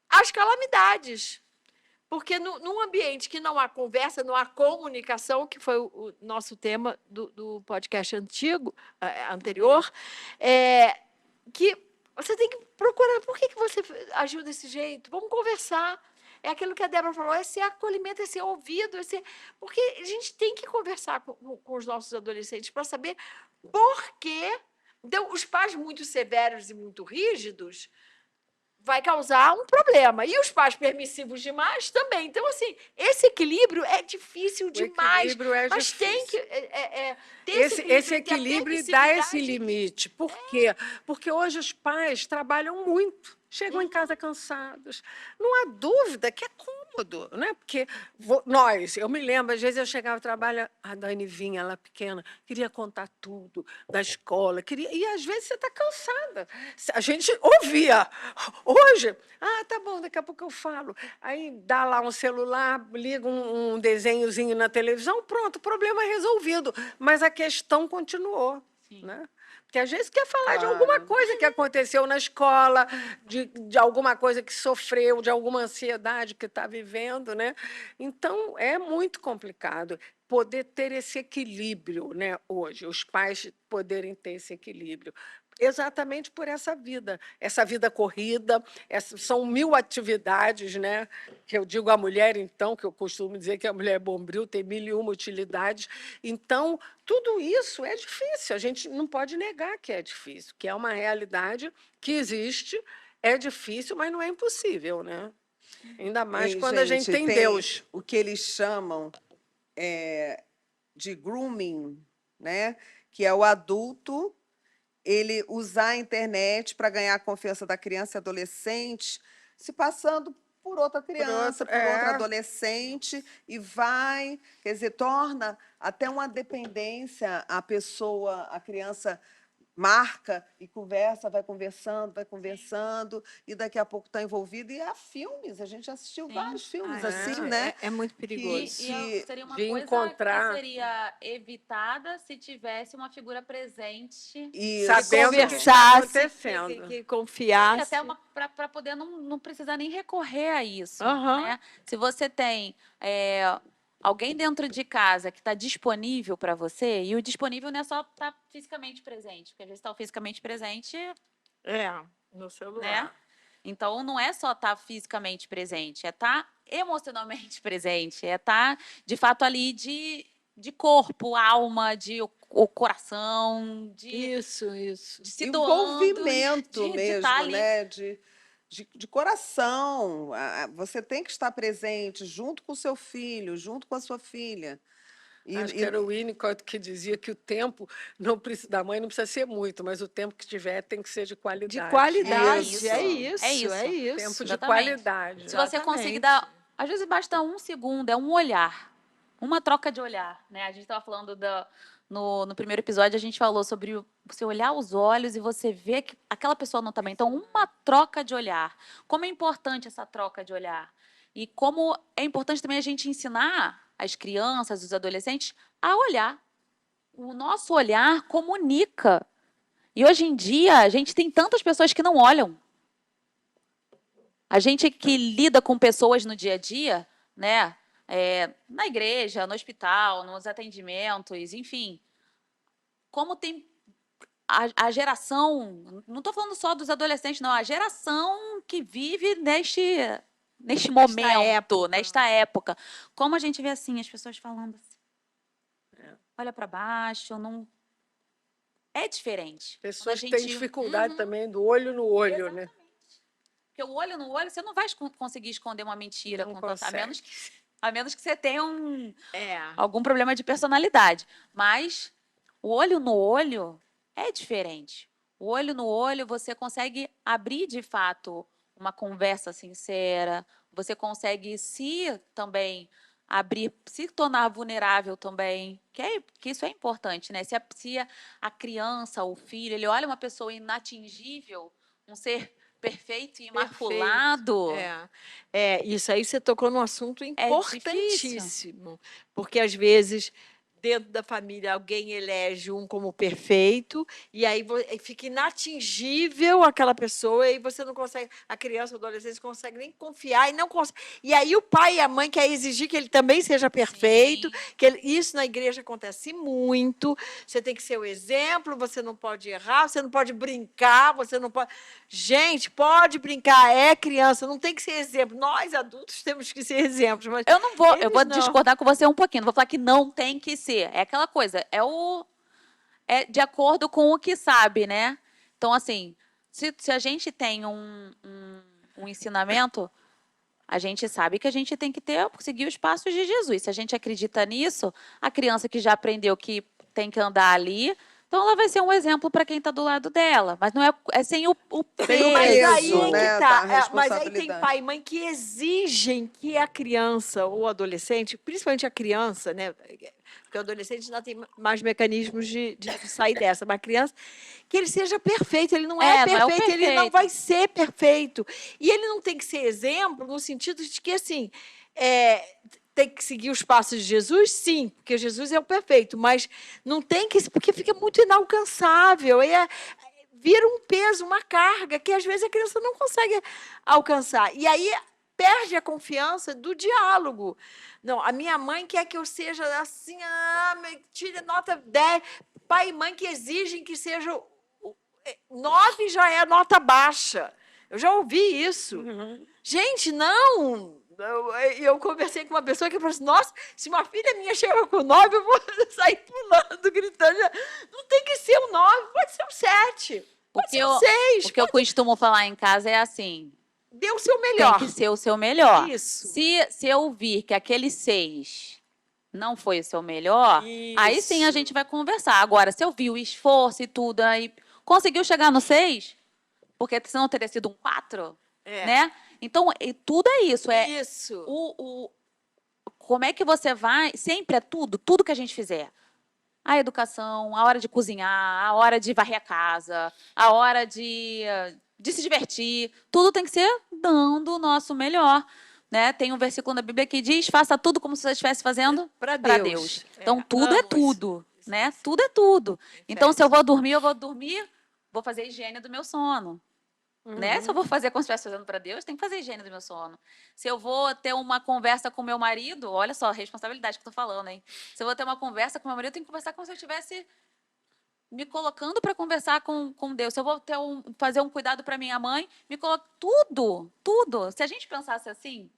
as calamidades. Porque num ambiente que não há conversa, não há comunicação, que foi o nosso tema do podcast anterior, que você tem que procurar por que você agiu desse jeito. Vamos conversar. É aquilo que a Débora falou, é ser acolhimento, é ser ouvido, porque a gente tem que conversar com os nossos adolescentes para saber por quê. Então, os pais muito severos e muito rígidos vai causar um problema. E os pais permissivos demais também. Então, assim, esse equilíbrio é difícil demais. Equilíbrio é mas difícil. Tem que ter esse entre a equilíbrio dá esse permissividade limite. Por quê? Porque hoje os pais trabalham muito, chegam em casa cansados. Não há dúvida que é cômodo, né? Porque eu me lembro, às vezes eu chegava ao trabalho, a Dani vinha lá pequena, queria contar tudo da escola, e às vezes você está cansada. A gente ouvia. Hoje, tá bom, daqui a pouco eu falo. Aí dá lá um celular, liga um desenhozinho na televisão, pronto, o problema é resolvido. Mas a questão continuou. Né? Porque às vezes quer falar de alguma coisa que aconteceu na escola, de alguma coisa que sofreu, de alguma ansiedade que está vivendo. Né? Então, é muito complicado poder ter esse equilíbrio, né, hoje, os pais poderem ter esse equilíbrio. Exatamente por essa vida corrida, são 1000 atividades, né? Que eu digo a mulher, então, que eu costumo dizer que a mulher bombril tem 1001 utilidades. Então, tudo isso é difícil, a gente não pode negar que é difícil, que é uma realidade que existe, é difícil, mas não é impossível, né? Ainda mais quando a gente tem Deus. O que eles chamam de grooming, né? Que é o adulto ele usar a internet para ganhar a confiança da criança e adolescente, se passando por outra criança, por outra adolescente, e quer dizer, torna até uma dependência a pessoa, a criança marca e conversa, vai conversando, e daqui a pouco está envolvido. E há filmes, a gente assistiu vários filmes assim, né? É muito perigoso. Seria uma coisa que seria evitada se tivesse uma figura presente. Sabendo conversasse, que está acontecendo. Que confiasse. Até para poder não precisar nem recorrer a isso. Uhum. Né? Se você tem alguém dentro de casa que está disponível para você, e o disponível não é só estar fisicamente presente, porque às vezes está fisicamente presente. No celular. Né? Então, não é só estar fisicamente presente, é estar emocionalmente presente, é estar, de fato, ali de corpo, alma, o coração, Isso. De se envolvimento doando, mesmo, tá ali. né? De coração. Você tem que estar presente junto com o seu filho, junto com a sua filha. Acho que era o Winnicott que dizia que o tempo da mãe não precisa ser muito, mas o tempo que tiver tem que ser de qualidade. De qualidade, é isso. Tempo de qualidade. Se você conseguir dar... Às vezes basta 1 segundo, é um olhar, uma troca de olhar. Né? A gente estava falando no primeiro episódio, a gente falou sobre você olhar os olhos e você ver que aquela pessoa não está bem. Então, uma troca de olhar. Como é importante essa troca de olhar? E como é importante também a gente ensinar as crianças, os adolescentes, a olhar. O nosso olhar comunica. E hoje em dia, a gente tem tantas pessoas que não olham. A gente que lida com pessoas no dia a dia, né? Na igreja, no hospital, nos atendimentos, enfim. Como tem a geração, não estou falando só dos adolescentes, não, a geração que vive neste momento, nesta época. Como a gente vê assim, as pessoas falando assim, olha para baixo, não... É diferente. Pessoas que têm dificuldade também do olho no olho, exatamente. Né? Porque o olho no olho, você não vai conseguir esconder uma mentira, a menos que você tenha algum problema de personalidade. Mas o olho no olho é diferente. O olho no olho, você consegue abrir, de fato, uma conversa sincera, você consegue também abrir, se tornar vulnerável também, que isso é importante, né? Se a criança, o filho, ele olha uma pessoa inatingível, um ser perfeito e imaculado. Isso aí você tocou num assunto difícil. importantíssimo, porque às vezes dentro da família alguém elege um como perfeito e aí fica inatingível aquela pessoa e você não consegue, a criança ou adolescente não consegue nem confiar e não consegue. E aí o pai e a mãe querem exigir que ele também seja perfeito, isso na igreja acontece muito. Você tem que ser o exemplo, você não pode errar, você não pode brincar, você não pode. Gente, pode brincar, é criança, não tem que ser exemplo. Nós adultos temos que ser exemplos, mas Eu vou discordar com você um pouquinho, não vou falar que não tem que ser. É aquela coisa, é de acordo com o que sabe, né? Então, assim, se a gente tem um ensinamento, a gente sabe que a gente tem que seguir os passos de Jesus. Se a gente acredita nisso, a criança que já aprendeu que tem que andar ali, então ela vai ser um exemplo para quem está do lado dela. Mas não é sem o peso, mas aí é né, que tá. da Mas aí tem responsabilidade. pai e mãe que exigem que a criança ou adolescente, principalmente a criança, né? Porque o adolescente ainda tem mais mecanismos de sair dessa, mas a criança, que ele seja perfeito. Ele não é perfeito, ele não vai ser perfeito. E ele não tem que ser exemplo no sentido de que, assim, tem que seguir os passos de Jesus, sim, porque Jesus é o perfeito, mas não tem que, porque fica muito inalcançável. Vira um peso, uma carga, que às vezes a criança não consegue alcançar. E aí perde a confiança do diálogo. Não, a minha mãe quer que eu seja assim, tire nota 10. Pai e mãe que exigem que seja 9 já é nota baixa. Eu já ouvi isso. Gente, não. Eu conversei com uma pessoa que falou assim, nossa, se uma filha minha chega com 9, eu vou sair pulando, gritando. Não tem que ser um 9, pode ser um 7. Pode ser um 6. O que eu costumo falar em casa é assim, dê o seu melhor. tem que ser o seu melhor. Isso. Se eu vir que aquele 6 não foi o seu melhor, aí sim a gente vai conversar. Agora, se eu vi o esforço e tudo, aí conseguiu chegar no 6, porque senão teria sido um 4, né? Então, tudo é isso. Isso. Como é que você vai... Sempre é tudo que a gente fizer. A educação, a hora de cozinhar, a hora de varrer a casa, a hora de se divertir. Tudo tem que ser dando o nosso melhor. Né? Tem um versículo na Bíblia que diz, faça tudo como se você estivesse fazendo para Deus. Então, tudo é tudo. Né? Tudo é tudo. Então, se eu vou dormir, vou fazer a higiene do meu sono. Né? Se eu vou fazer como se estivesse fazendo para Deus, tem que fazer a higiene do meu sono. Se eu vou ter uma conversa com meu marido, olha só a responsabilidade que eu estou falando, hein? Se eu vou ter uma conversa com meu marido, eu tenho que conversar como se eu estivesse me colocando para conversar com Deus. Se eu vou fazer um cuidado para minha mãe, tudo. Se a gente pensasse assim,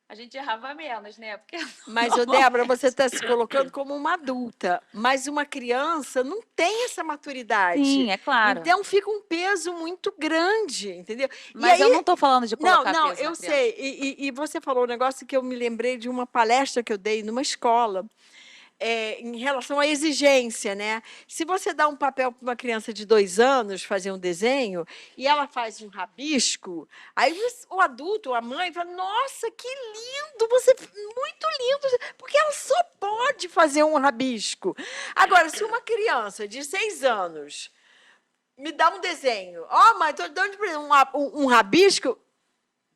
a gente errava menos, né? Porque mas, Débora, você está se colocando como uma adulta, mas uma criança não tem essa maturidade. Sim, é claro. Então fica um peso muito grande, entendeu? Mas eu não estou falando de colocar não, peso eu na sei. E você falou um negócio que eu me lembrei de uma palestra que eu dei numa escola. Em relação à exigência, né? Se você dá um papel para uma criança de 2 anos fazer um desenho e ela faz um rabisco, aí o adulto, a mãe, fala: nossa, que lindo, muito lindo, porque ela só pode fazer um rabisco. Agora, se uma criança de 6 anos me dá um desenho, mãe, estou dando um rabisco.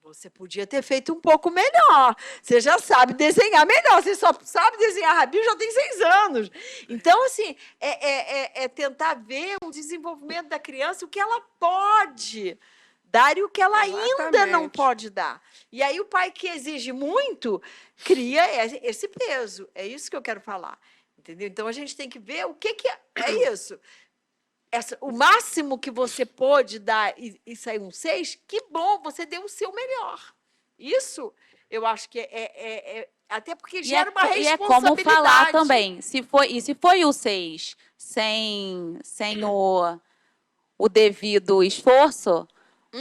Você podia ter feito um pouco melhor. Você já sabe desenhar melhor. Você só sabe desenhar rabisco, já tem 6 anos. Então, assim, é tentar ver o desenvolvimento da criança, o que ela pode dar e o que ela ainda não pode dar. E aí o pai que exige muito, cria esse peso. É isso que eu quero falar. Entendeu? Então, a gente tem que ver o que é isso. O máximo que você pôde dar e sair um 6, que bom, você deu o seu melhor. Isso, eu acho que até porque gera uma responsabilidade. E é como falar também, se foi o 6 sem o devido esforço,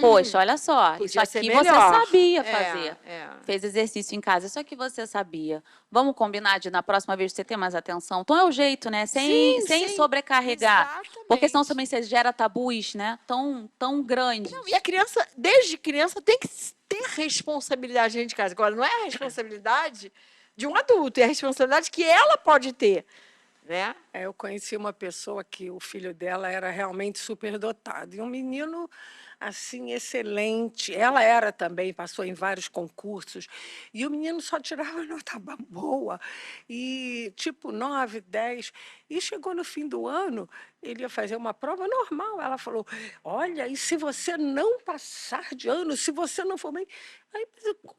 poxa, olha só, isso aqui você sabia fazer. Fez exercício em casa, isso aqui você sabia. Vamos combinar de na próxima vez você ter mais atenção. Então é o jeito, né? Sem sobrecarregar. Exatamente. Porque senão também você gera tabus, né? Tão grandes. Não, e a criança, desde criança, tem que ter responsabilidade dentro de casa. Agora, não é a responsabilidade de um adulto, é a responsabilidade que ela pode ter. Né? Eu conheci uma pessoa que o filho dela era realmente superdotado. E um menino, assim, excelente. Ela era também, passou em vários concursos, e o menino só tirava nota boa, e tipo 9, 10. E chegou no fim do ano, ele ia fazer uma prova normal. Ela falou: olha, e se você não passar de ano, se você não for bem. Aí,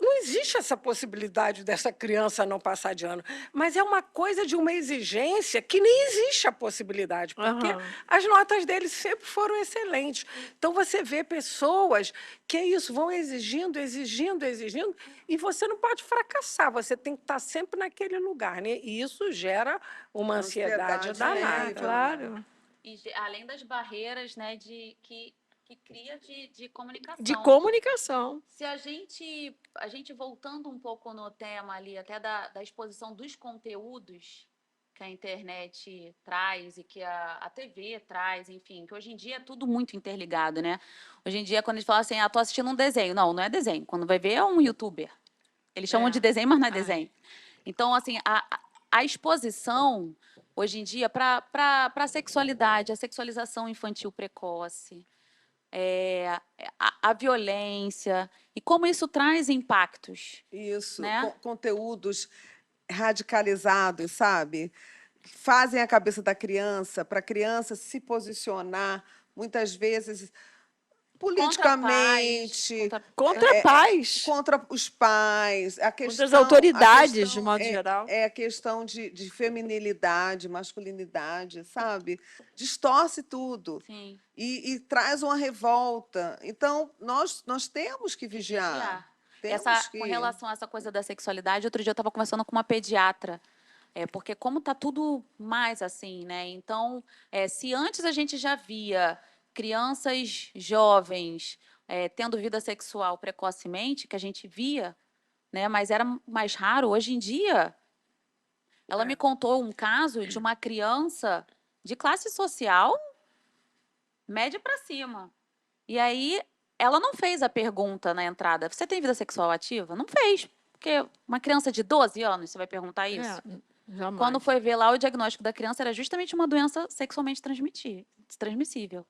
não existe essa possibilidade dessa criança não passar de ano, mas é uma coisa de uma exigência que nem existe a possibilidade, porque as notas dele sempre foram excelentes. Então, você vê pessoas que é isso, vão exigindo, exigindo, exigindo, e você não pode fracassar, você tem que estar sempre naquele lugar, né? E isso gera uma ansiedade danada. Claro. E além das barreiras, né, que cria de comunicação. De comunicação. Se a gente voltando um pouco no tema ali, até da exposição dos conteúdos que a internet traz e que a TV traz, enfim, que hoje em dia é tudo muito interligado, né? Hoje em dia, quando a gente fala assim, tô assistindo um desenho. Não, não é desenho. Quando vai ver, é um youtuber. Eles chamam de desenho, mas não é desenho. Então, assim, a exposição, hoje em dia, para a sexualidade, a sexualização infantil precoce, a violência, e como isso traz impactos. Isso, Né? conteúdos radicalizados, sabe? Fazem a cabeça da criança, para a criança se posicionar, muitas vezes politicamente, Contra pais. contra os pais, Contra as autoridades, de modo geral. É a questão de feminilidade, masculinidade, sabe? Distorce tudo. Sim. E traz uma revolta. Então, nós temos que vigiar. Com relação a essa coisa da sexualidade, outro dia eu estava conversando com uma pediatra, porque como está tudo mais assim, né? Então, se antes a gente já via crianças jovens tendo vida sexual precocemente, que a gente via, né? Mas era mais raro. Hoje em dia, ela me contou um caso de uma criança de classe social média para cima. E aí ela não fez a pergunta na entrada: você tem vida sexual ativa? Não fez. Porque uma criança de 12 anos, você vai perguntar isso? Jamais. Quando foi ver lá, o diagnóstico da criança era justamente uma doença sexualmente transmissível.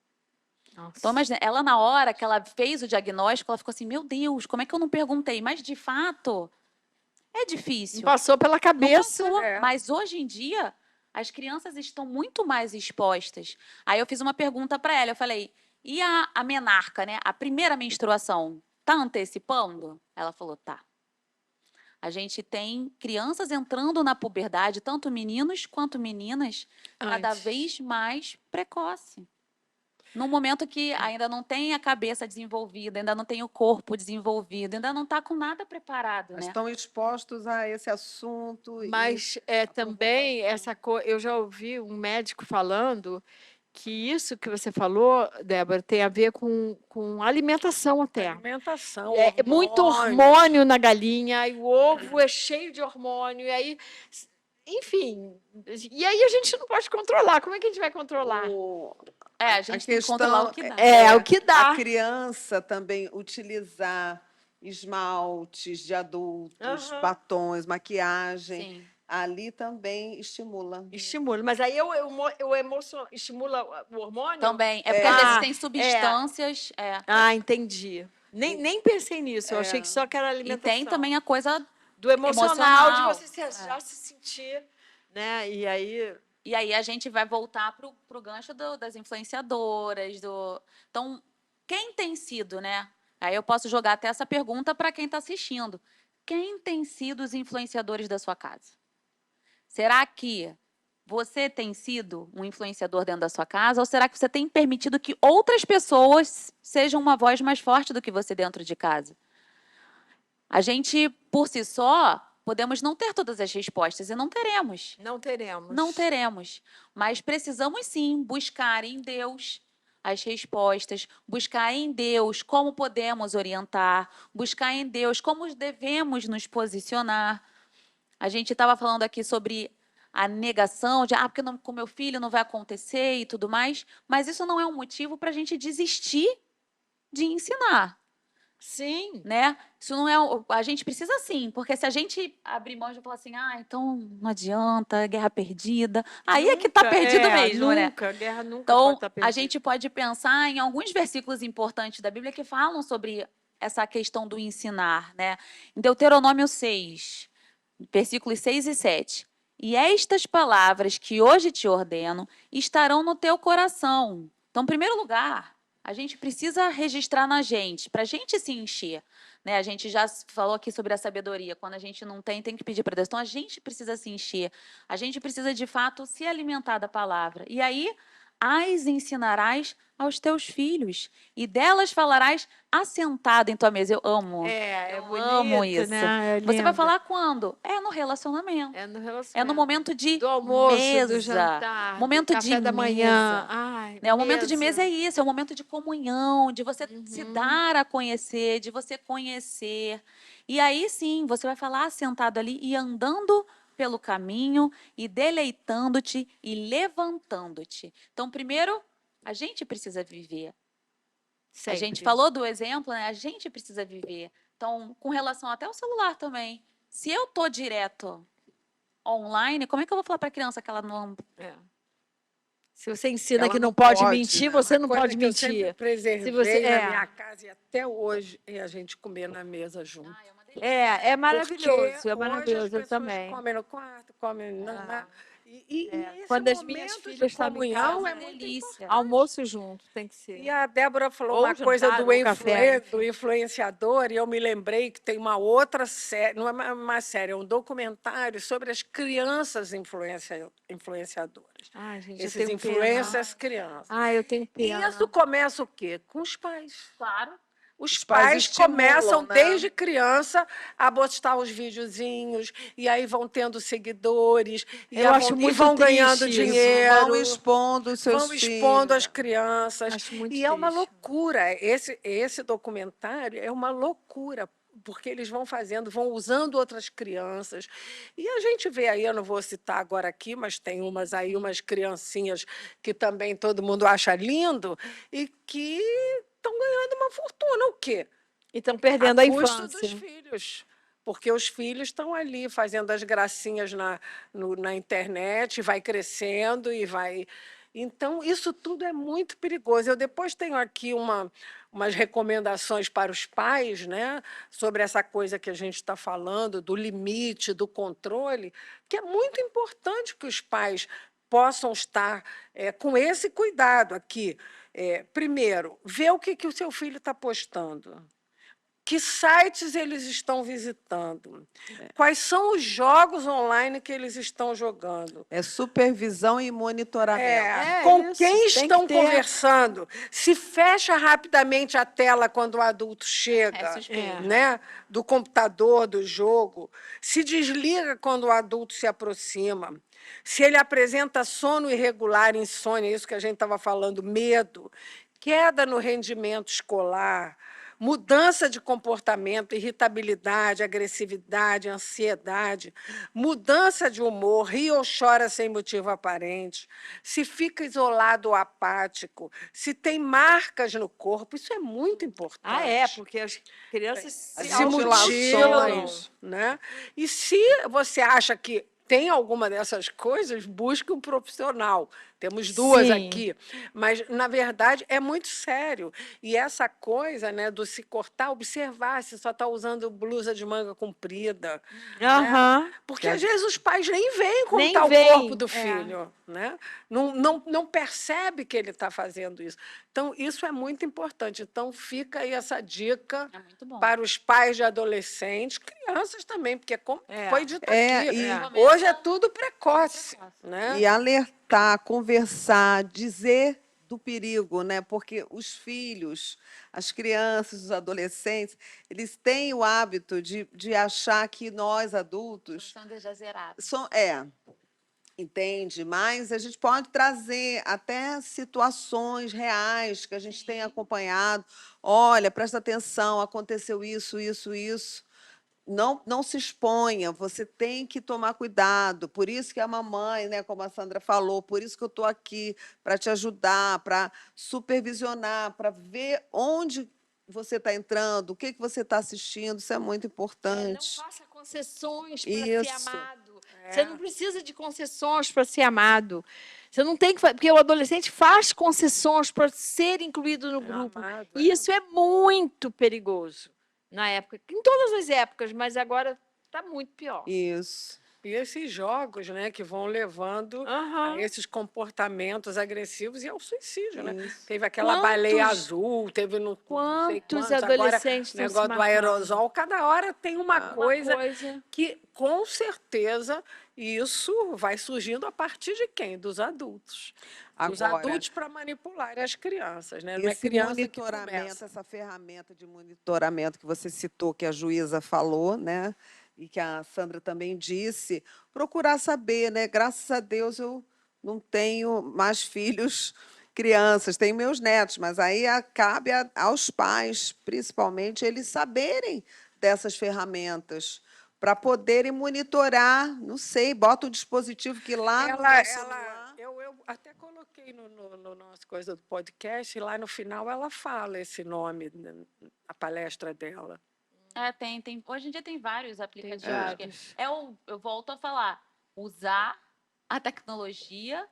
Nossa. Então, imagina, ela na hora que ela fez o diagnóstico, ela ficou assim, meu Deus, como é que eu não perguntei? Mas, de fato, é difícil. Não passou pela cabeça. Não passou, mas hoje em dia, as crianças estão muito mais expostas. Aí eu fiz uma pergunta para ela, eu falei, e a menarca, né? A primeira menstruação, tá antecipando? Ela falou, tá. A gente tem crianças entrando na puberdade, tanto meninos quanto meninas, cada vez mais precoce. No momento que ainda não tem a cabeça desenvolvida, ainda não tem o corpo desenvolvido, ainda não está com nada preparado, né? Estão expostos a esse assunto. Mas também essa coisa, eu já ouvi um médico falando que isso que você falou, Débora, tem a ver com alimentação até. Alimentação, Muito hormônio na galinha, e o ovo é cheio de hormônio, e aí, enfim, e aí a gente não pode controlar. Como é que a gente vai controlar? A gente tem que controlar o que dá. O que dá. A criança também utilizar esmaltes de adultos, batons, maquiagem. Sim. Ali também estimula. Estimula. Mas aí estimula o hormônio? Também. É porque às vezes tem substâncias. Entendi. Nem pensei nisso. Eu achei que só que era alimentação. E tem também a coisa do emocional. De você já se sentir, né? E aí a gente vai voltar para o gancho das influenciadoras. Então, quem tem sido, né? Aí eu posso jogar até essa pergunta para quem está assistindo. Quem tem sido os influenciadores da sua casa? Será que você tem sido um influenciador dentro da sua casa? Ou será que você tem permitido que outras pessoas sejam uma voz mais forte do que você dentro de casa? A gente, por si só, podemos não ter todas as respostas e não teremos. Não teremos. Não teremos. Mas precisamos, sim, buscar em Deus as respostas, buscar em Deus como podemos orientar, buscar em Deus como devemos nos posicionar. A gente estava falando aqui sobre a negação de porque com meu filho não vai acontecer e tudo mais, mas isso não é um motivo para a gente desistir de ensinar. Sim. né? Isso não é. A gente precisa sim, porque se a gente abrir mão de falar assim, então não adianta, guerra perdida, aí é que está Nunca, perdido mesmo, né? nunca, a guerra nunca pode Então, estar a perdida. gente pode pensar em alguns versículos importantes da Bíblia que falam sobre essa questão do ensinar, né? Em Deuteronômio 6, versículos 6 e 7. E estas palavras que hoje te ordeno estarão no teu coração. Então, em primeiro lugar, a gente precisa registrar na gente, para a gente se encher. Né? A gente já falou aqui sobre a sabedoria. Quando a gente não tem, tem que pedir para Deus. Então, a gente precisa se encher. A gente precisa, de fato, se alimentar da palavra. E aí, as ensinarás aos teus filhos, e delas falarás assentado em tua mesa. Eu amo. É Eu bonito, amo isso. né? É Você vai lindo. falar quando? É no relacionamento. É no É no relacionamento. momento de Do almoço, mesa. do jantar, Momento do café de da manhã. mesa. Ai, Né? O momento de mesa mesa. é isso, é o momento de comunhão, de você se dar a conhecer, de você conhecer. E aí sim, você vai falar sentado ali e andando pelo caminho e deleitando-te e levantando-te. Então, primeiro, a gente precisa viver. A gente Sempre. falou do exemplo, né? A gente precisa viver. Então, com relação até ao celular também. Se eu tô direto online, como é que eu vou falar para a criança que ela não. É. Se você ensina Ela que não não pode pode, mentir, né? você não Coisa pode que eu sempre mentir. preservei você- na é. minha casa e até hoje é a gente comer na mesa junto. É uma delícia. É maravilhoso, Porque é hoje maravilhoso, as eu pessoas também. comem no quarto, comem na. E esse Quando as minhas momento de filhas estavam em comunhão casa, é muito delícia. almoço junto, tem que E ser. a Débora falou Ou uma coisa jantar, ou café, enfim. do influenciador, e eu me lembrei que tem uma outra série, não é uma série, é um documentário sobre as crianças influenciadoras. Ai, gente, eu Esses tenho pena. influencers crianças. Ai, eu tenho E pena. isso começa o quê? Com os pais. Claro. Os pais pais estimulam, começam né? desde criança a postar os videozinhos, e aí vão tendo seguidores, e, Eu acho muito vão ganhando triste isso. dinheiro. Vão expondo os seus Vão expondo as filhos. crianças. Acho muito E é uma triste. loucura. Esse documentário é uma loucura, porque eles vão fazendo, vão usando outras crianças. E a gente vê aí, eu não vou citar agora aqui, mas tem umas aí, umas criancinhas que também todo mundo acha lindo e que estão ganhando uma fortuna. O quê? E estão perdendo a Custo dos infância. filhos. Porque os filhos estão ali fazendo as gracinhas na internet, vai crescendo e vai. Então, isso tudo é muito perigoso. Eu depois tenho aqui umas recomendações para os pais, né, sobre essa coisa que a gente está falando, do limite, do controle, que é muito importante que os pais possam estar com esse cuidado aqui. Primeiro, ver o que o seu filho está postando. Que sites eles estão visitando? Quais são os jogos online que eles estão jogando? É supervisão e monitoramento. Com isso, quem tem estão que ter. conversando? Se fecha rapidamente a tela quando o adulto É chega, suspeito. né? Do computador, do jogo. Se desliga quando o adulto se aproxima. Se ele apresenta sono irregular, insônia, isso que a gente estava falando, medo, queda no rendimento escolar, mudança de comportamento, irritabilidade, agressividade, ansiedade, mudança de humor, ri ou chora sem motivo aparente, se fica isolado ou apático, se tem marcas no corpo, isso é muito importante. Porque as crianças Se mutilam. mutilam, né? E se você acha que tem alguma dessas coisas, busque um profissional. Temos duas Sim. aqui, mas na verdade é muito sério. E essa coisa, né, do se cortar, observar se só está usando blusa de manga comprida, Aham. porque às vezes os pais nem veem como Nem está o veem, corpo do é. filho, né? Não percebe que ele está fazendo isso. Então, isso é muito importante. Então, fica aí essa dica É muito bom. para os pais de adolescentes, crianças também, porque como foi dito aqui, hoje é tudo precoce, né? E alertar, conversar, dizer do perigo, né? Porque os filhos, as crianças, os adolescentes, eles têm o hábito de achar que nós, adultos, São exagerados. entende? Mas a gente pode trazer até situações reais que a gente tem acompanhado. Olha, presta atenção, aconteceu isso, isso, isso. Não se exponha, você tem que tomar cuidado. Por isso que a mamãe, né, como a Sandra falou, por isso que eu estou aqui para te ajudar, para supervisionar, para ver onde você está entrando, o que você está assistindo, isso é muito Não importante. faça concessões para ser Isso. amado. Você não precisa de concessões para ser amado. Você não tem que porque o adolescente faz concessões para ser incluído no grupo. amado, E isso é muito perigoso na época, em todas as épocas, mas agora está muito pior. Isso. E esses jogos, né, que vão levando Aham. a esses comportamentos agressivos e ao suicídio, né? Isso. Teve aquela Quantos- baleia azul, teve não sei Quantos quantos, agora adolescentes o estão se negócio do matando? aerosol, cada hora tem uma Uma coisa coisa. que, com certeza, isso vai surgindo a partir de quem? Dos adultos. Dos Agora, adultos para manipular as crianças, né? Não é esse criança que monitoramento, começa. essa ferramenta de monitoramento que você citou, que a juíza falou, né? E que a Sandra também disse, procurar saber, né? Graças a Deus eu não tenho mais filhos, crianças, tenho meus netos, mas aí cabe aos pais, principalmente, eles saberem dessas ferramentas para poderem monitorar, não sei, bota um dispositivo que lá no meu celular... Eu até coloquei no nosso coisa do podcast, e lá no final ela fala esse nome, a palestra dela. Tem. Hoje em dia tem vários aplicativos. vários. Eu volto a falar, usar a tecnologia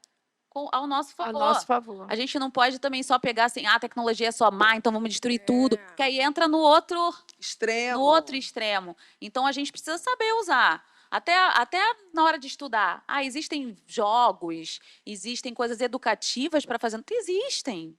ao nosso A favor. nosso favor. A gente não pode também só pegar assim, a tecnologia é só má, então vamos destruir tudo, É. porque aí entra no outro Extremo. extremo. Então a gente precisa saber usar. Até na hora de estudar. Existem jogos, existem coisas educativas para fazer. Existem.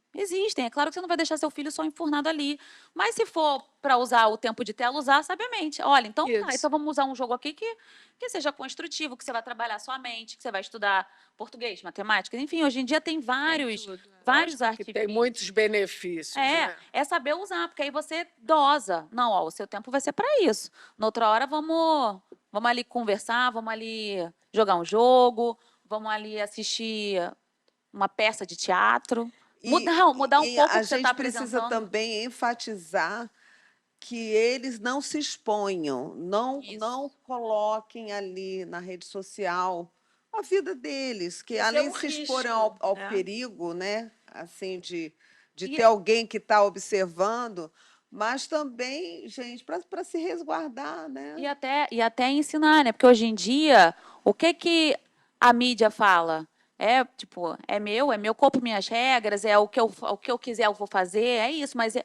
É claro que você não vai deixar seu filho só enfurnado ali. Mas se for para usar o tempo de tela, usar sabiamente. Olha, então, Isso. então vamos usar um jogo aqui que seja construtivo, que você vai trabalhar sua mente, que você vai estudar português, matemática. Enfim, hoje em dia tem vários tudo. vários Lógico que tem artifícios. muitos benefícios. Né? É saber usar, porque aí você dosa. Não, ó, o seu tempo vai ser para isso. Noutra hora, vamos ali conversar, vamos ali jogar um jogo, vamos ali assistir uma peça de teatro. Mudar um pouco a o que você gente está precisa apresentando. também enfatizar que eles não se exponham, não Isso. coloquem ali na rede social a vida deles, que Esse é além o de se risco, exporem ao né? perigo, né, assim de E- ter alguém que está observando, mas também, gente, para se resguardar, né? E até ensinar, né? Porque hoje em dia, o que a mídia fala? Tipo, é meu corpo, minhas regras, o que eu quiser eu vou fazer, é isso, mas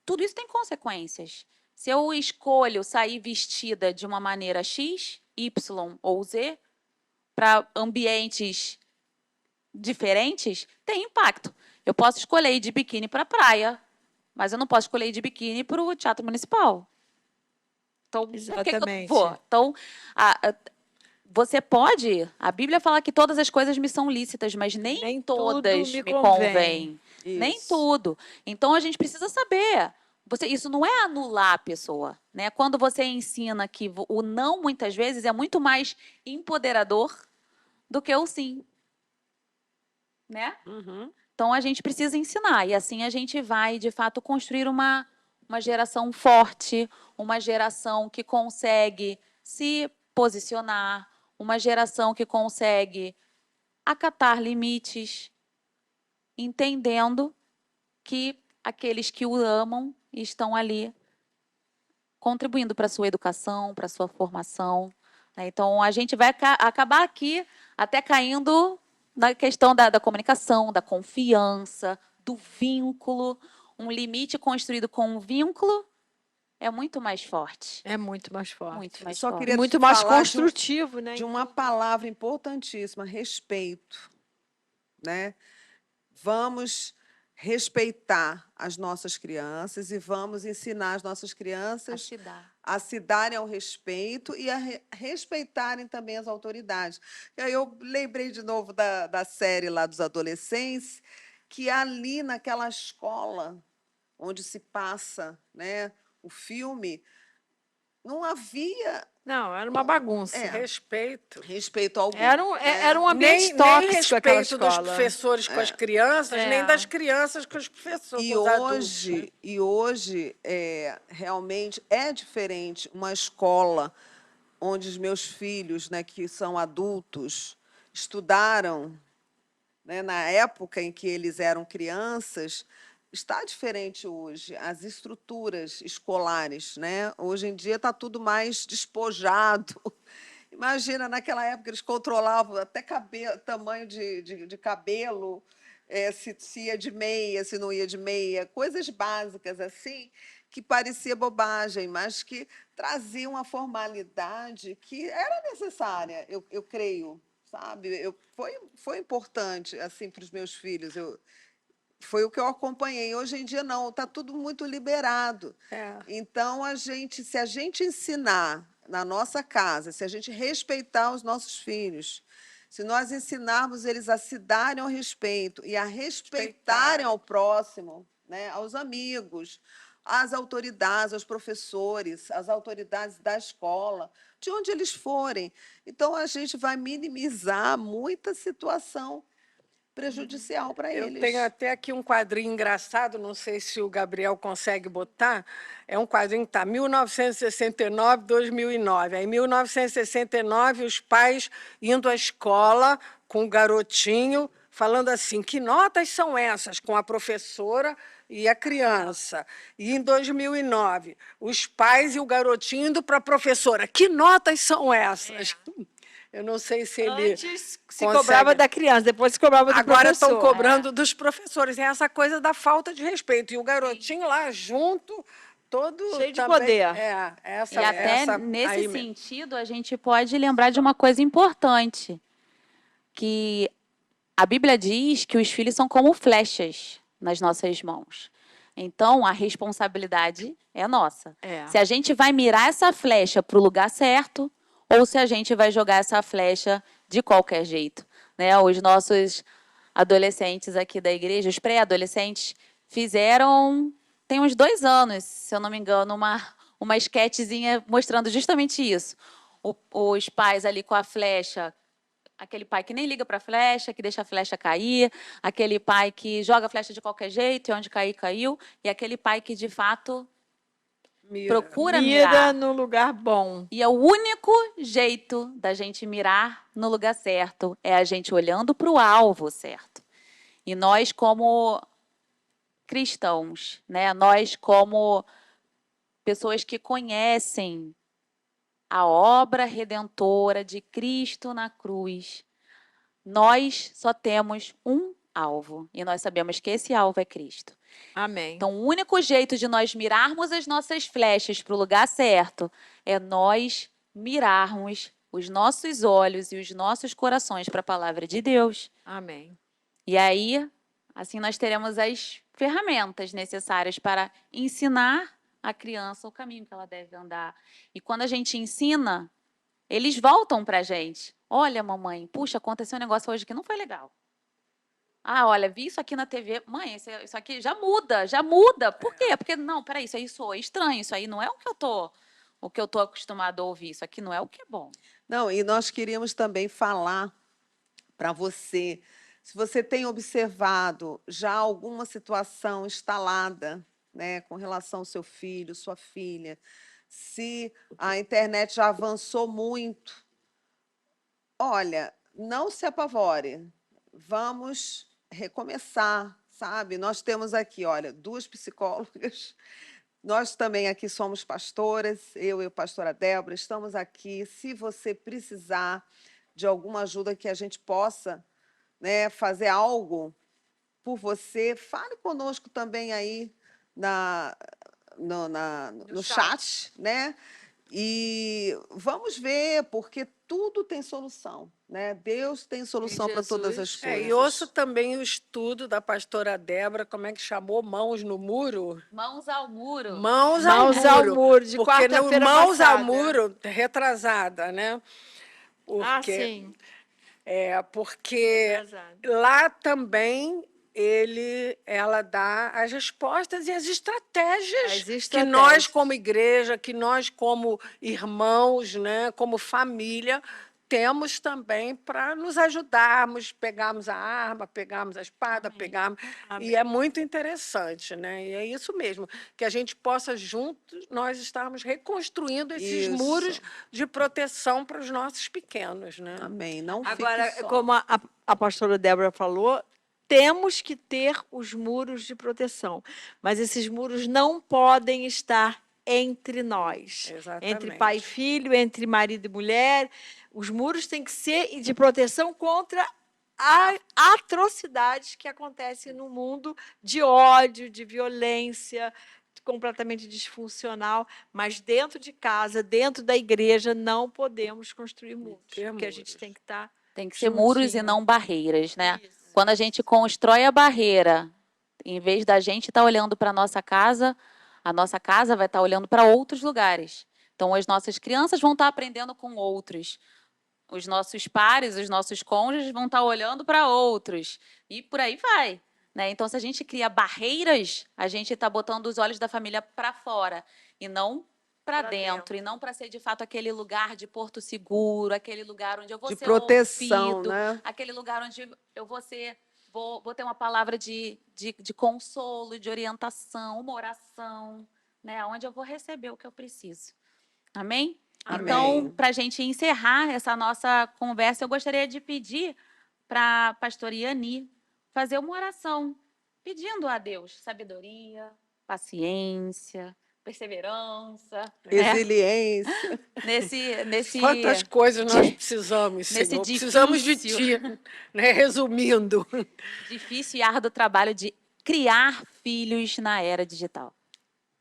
tudo isso tem consequências. Se eu escolho sair vestida de uma maneira X, Y ou Z, para ambientes diferentes, tem impacto. Eu posso escolher ir de biquíni para a praia, mas eu não posso escolher ir de biquíni para o Teatro Municipal. Então, por que que eu Exatamente. vou? Então, você pode. A Bíblia fala que todas as coisas me são lícitas, mas nem Nem tudo todas me me convém. convêm. Nem Isso. tudo. Então, a gente precisa saber. Isso não é anular a pessoa. Né? Quando você ensina que o não, muitas vezes, é muito mais empoderador do que o sim. Né? Uhum. Então, a gente precisa ensinar. E assim a gente vai, de fato, construir uma geração forte, uma geração que consegue se posicionar, uma geração que consegue acatar limites, entendendo que aqueles que o amam estão ali contribuindo para a sua educação, para a sua formação. Né? Então, a gente vai acabar aqui até caindo na questão da comunicação, da confiança, do vínculo. Um limite construído com um vínculo é muito mais forte. É muito mais forte. Muito mais Só forte. queria Muito mais falar construtivo, né? de uma palavra importantíssima, respeito, né? Vamos respeitar as nossas crianças e vamos ensinar as nossas crianças a se darem ao respeito e a respeitarem também as autoridades. E aí eu lembrei de novo da série lá dos adolescentes, que ali naquela escola onde se passa, né, o filme, não havia Não, era uma bagunça. Respeito. algum. Era um ambiente Nem tóxico aquela respeito dos escola. professores com as crianças, É. nem das crianças com os professores, com os adultos. Né? E hoje realmente é diferente uma escola onde os meus filhos, né, que são adultos, estudaram, né, na época em que eles eram crianças, está diferente hoje, as estruturas escolares, né? Hoje em dia está tudo mais despojado. Imagina, naquela época eles controlavam até tamanho de cabelo, se ia de meia, se não ia de meia, coisas básicas assim, que parecia bobagem, mas que traziam uma formalidade que era necessária, eu creio, sabe? Foi importante assim para os meus filhos. Foi o que eu acompanhei. Hoje em dia, não, está tudo muito liberado. É. Então, se a gente ensinar na nossa casa, se a gente respeitar os nossos filhos, se nós ensinarmos eles a se darem ao respeito e a respeitarem ao próximo, né, aos amigos, às autoridades, aos professores, às autoridades da escola, de onde eles forem, então a gente vai minimizar muita situação prejudicial para Eu eles. tenho até aqui um quadrinho engraçado, não sei se o Gabriel consegue botar. É um quadrinho que está 1969, 2009. Aí, em 1969, os pais indo à escola com o garotinho, falando assim: que notas são essas? Com a professora e a criança. E em 2009, os pais e o garotinho indo para a professora: que notas são essas? Eu não sei se ele. Antes se consegue. cobrava da criança, depois se cobrava do Agora professor. estão cobrando dos professores. É essa coisa da falta de respeito. E o garotinho lá junto, todo Cheio de também, poder. E até essa nesse aí mesmo. sentido, a gente pode lembrar de uma coisa importante, que a Bíblia diz que os filhos são como flechas nas nossas mãos. Então, a responsabilidade é nossa. É. Se a gente vai mirar essa flecha para o lugar certo ou se a gente vai jogar essa flecha de qualquer jeito, né? Os nossos adolescentes aqui da igreja, os pré-adolescentes, fizeram, tem uns 2 anos, se eu não me engano, uma esquetezinha mostrando justamente isso. Os pais ali com a flecha, aquele pai que nem liga para a flecha, que deixa a flecha cair, aquele pai que joga a flecha de qualquer jeito e onde cair, caiu, e aquele pai que, de fato, procura Mira mirar. no lugar bom. E é o único jeito da gente mirar no lugar certo, é a gente olhando para o alvo certo. E nós, como cristãos, né? Nós, como pessoas que conhecem a obra redentora de Cristo na cruz, nós só temos um alvo. E nós sabemos que esse alvo é Cristo. Amém. Então, o único jeito de nós mirarmos as nossas flechas para o lugar certo é nós mirarmos os nossos olhos e os nossos corações para a palavra de Deus. Amém. E aí, assim, nós teremos as ferramentas necessárias para ensinar a criança o caminho que ela deve andar. E quando a gente ensina, eles voltam para a gente. Olha, mamãe, puxa, aconteceu um negócio hoje que não foi legal. Ah, olha, vi isso aqui na TV. Mãe, isso aqui já muda, já muda. Por quê? Porque, não, peraí, isso aí soa estranho, isso aí não é o que eu tô acostumado a ouvir, isso aqui não é o que é bom. Não, e nós queríamos também falar para você, se você tem observado já alguma situação instalada, né, com relação ao seu filho, sua filha, se a internet já avançou muito, olha, não se apavore, vamos recomeçar, sabe? Nós temos aqui, olha, 2 psicólogas, nós também aqui somos pastoras, eu e a pastora Débora, estamos aqui. Se você precisar de alguma ajuda que a gente possa, né, fazer algo por você, fale conosco também aí no chat, né? E vamos ver, porque tudo tem solução, né? Deus tem solução para todas as coisas. E ouço também o estudo da pastora Débora, como é que chamou? Mãos no Muro? Mãos ao muro. Mãos Mãos ao ao muro. muro, de Porque no quarta-feira Mãos ao passada. Muro, retrasada, né? Porque, sim. Porque Retrasada. lá também ela dá as respostas e as estratégias que nós, como igreja, que nós, como irmãos, né, como família, temos também para nos ajudarmos, pegarmos a arma, pegarmos a espada, pegarmos. E é muito interessante, né? E é isso mesmo, que a gente possa juntos nós estarmos reconstruindo esses muros de proteção para os nossos pequenos, né? Amém. Não Agora, fique só. como a pastora Débora falou, temos que ter os muros de proteção, mas esses muros não podem estar entre nós, entre pai e Exatamente. filho, entre marido e mulher. Os muros têm que ser de proteção contra as atrocidades que acontecem no mundo de ódio, de violência, completamente disfuncional, mas dentro de casa, dentro da igreja, não podemos construir muros, porque a gente tem que estar Tem que ser muros e juntinho. não barreiras, né? Isso. Quando a gente constrói a barreira, em vez da gente estar olhando para a nossa casa vai estar olhando para outros lugares. Então, as nossas crianças vão estar aprendendo com outros. Os nossos pares, os nossos cônjuges vão estar olhando para outros. E por aí vai. Né? Então, se a gente cria barreiras, a gente está botando os olhos da família para fora e não para dentro. E não para ser, de fato, aquele lugar de porto seguro, aquele lugar onde eu vou De ser proteção, ouvido, né? aquele lugar onde eu vou ter uma palavra de consolo, de orientação, uma oração, né? Onde eu vou receber o que eu preciso. Amém? Então, Amém. para a gente encerrar essa nossa conversa, eu gostaria de pedir para a pastora Iani fazer uma oração, pedindo a Deus sabedoria, paciência, perseverança, né? Resiliência. Nesse Quantas coisas nós precisamos, nesse Senhor. Precisamos de difícil, Ti, né? Resumindo. difícil e árduo trabalho de criar filhos na era digital.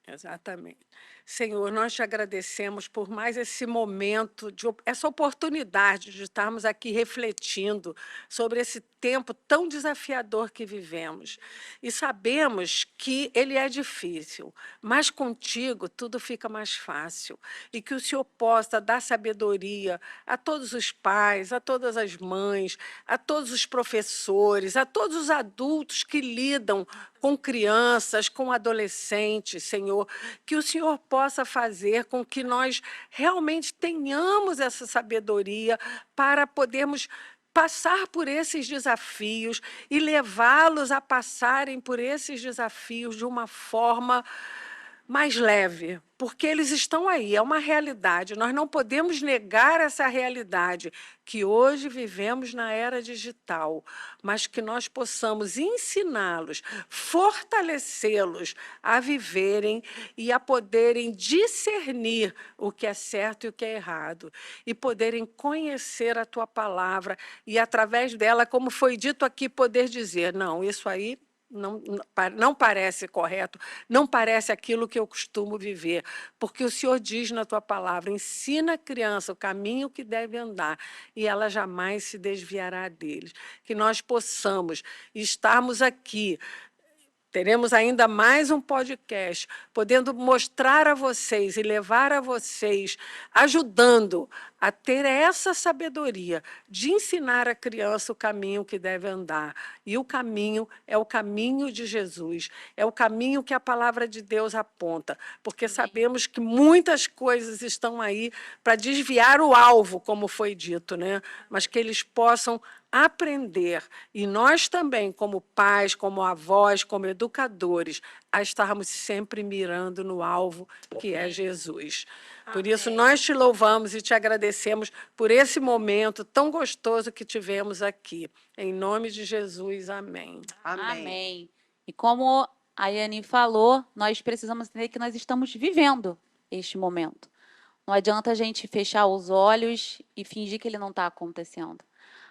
Exatamente. Senhor, nós te agradecemos por mais esse momento, essa oportunidade de estarmos aqui refletindo sobre esse tempo tão desafiador que vivemos. E sabemos que ele é difícil, mas contigo tudo fica mais fácil. E que o Senhor possa dar sabedoria a todos os pais, a todas as mães, a todos os professores, a todos os adultos que lidam com crianças, com adolescentes, Senhor, que o Senhor possa fazer com que nós realmente tenhamos essa sabedoria para podermos passar por esses desafios e levá-los a passarem por esses desafios de uma forma mais leve, porque eles estão aí, é uma realidade. Nós não podemos negar essa realidade, que hoje vivemos na era digital, mas que nós possamos ensiná-los, fortalecê-los a viverem e a poderem discernir o que é certo e o que é errado, e poderem conhecer a Tua palavra e, através dela, como foi dito aqui, poder dizer, não, isso aí não parece correto, não parece aquilo que eu costumo viver, porque o Senhor diz na Tua palavra, ensina a criança o caminho que deve andar, e ela jamais se desviará deles. Que nós possamos estarmos aqui, teremos ainda mais um podcast, podendo mostrar a vocês e levar a vocês, ajudando a ter essa sabedoria de ensinar a criança o caminho que deve andar. E o caminho é o caminho de Jesus, é o caminho que a palavra de Deus aponta, porque sabemos que muitas coisas estão aí para desviar o alvo, como foi dito, né? Mas que eles possam aprender, e nós também, como pais, como avós, como educadores, a estarmos sempre mirando no alvo, que é Jesus. Por isso, nós te louvamos e te agradecemos por esse momento tão gostoso que tivemos aqui. Em nome de Jesus, amém. Amém. Amém. E como a Iani falou, nós precisamos entender que nós estamos vivendo este momento. Não adianta a gente fechar os olhos e fingir que ele não está acontecendo.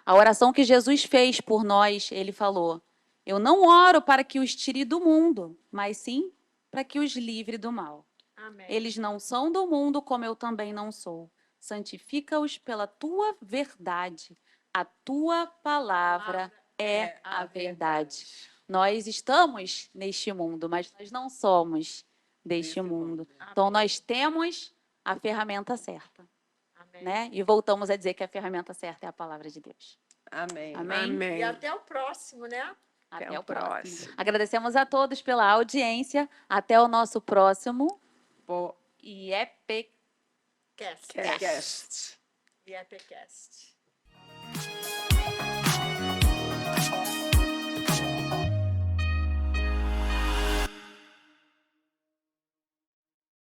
A oração que Jesus fez por nós, ele falou, eu não oro para que os tire do mundo, mas sim para que os livre do mal. Amém. Eles não são do mundo, como eu também não sou. Santifica-os pela tua verdade. A tua palavra é a verdade. Nós estamos neste mundo, mas nós não somos deste mundo. Então, nós temos a ferramenta certa. Amém. Né? E voltamos a dizer que a ferramenta certa é a palavra de Deus. Amém. Amém? Amém. E até o próximo, né? Até Até o o próximo. próximo. Agradecemos a todos pela audiência. Até o nosso próximo Pô, IEPcast. Cast. Cast. cast. E EPCast.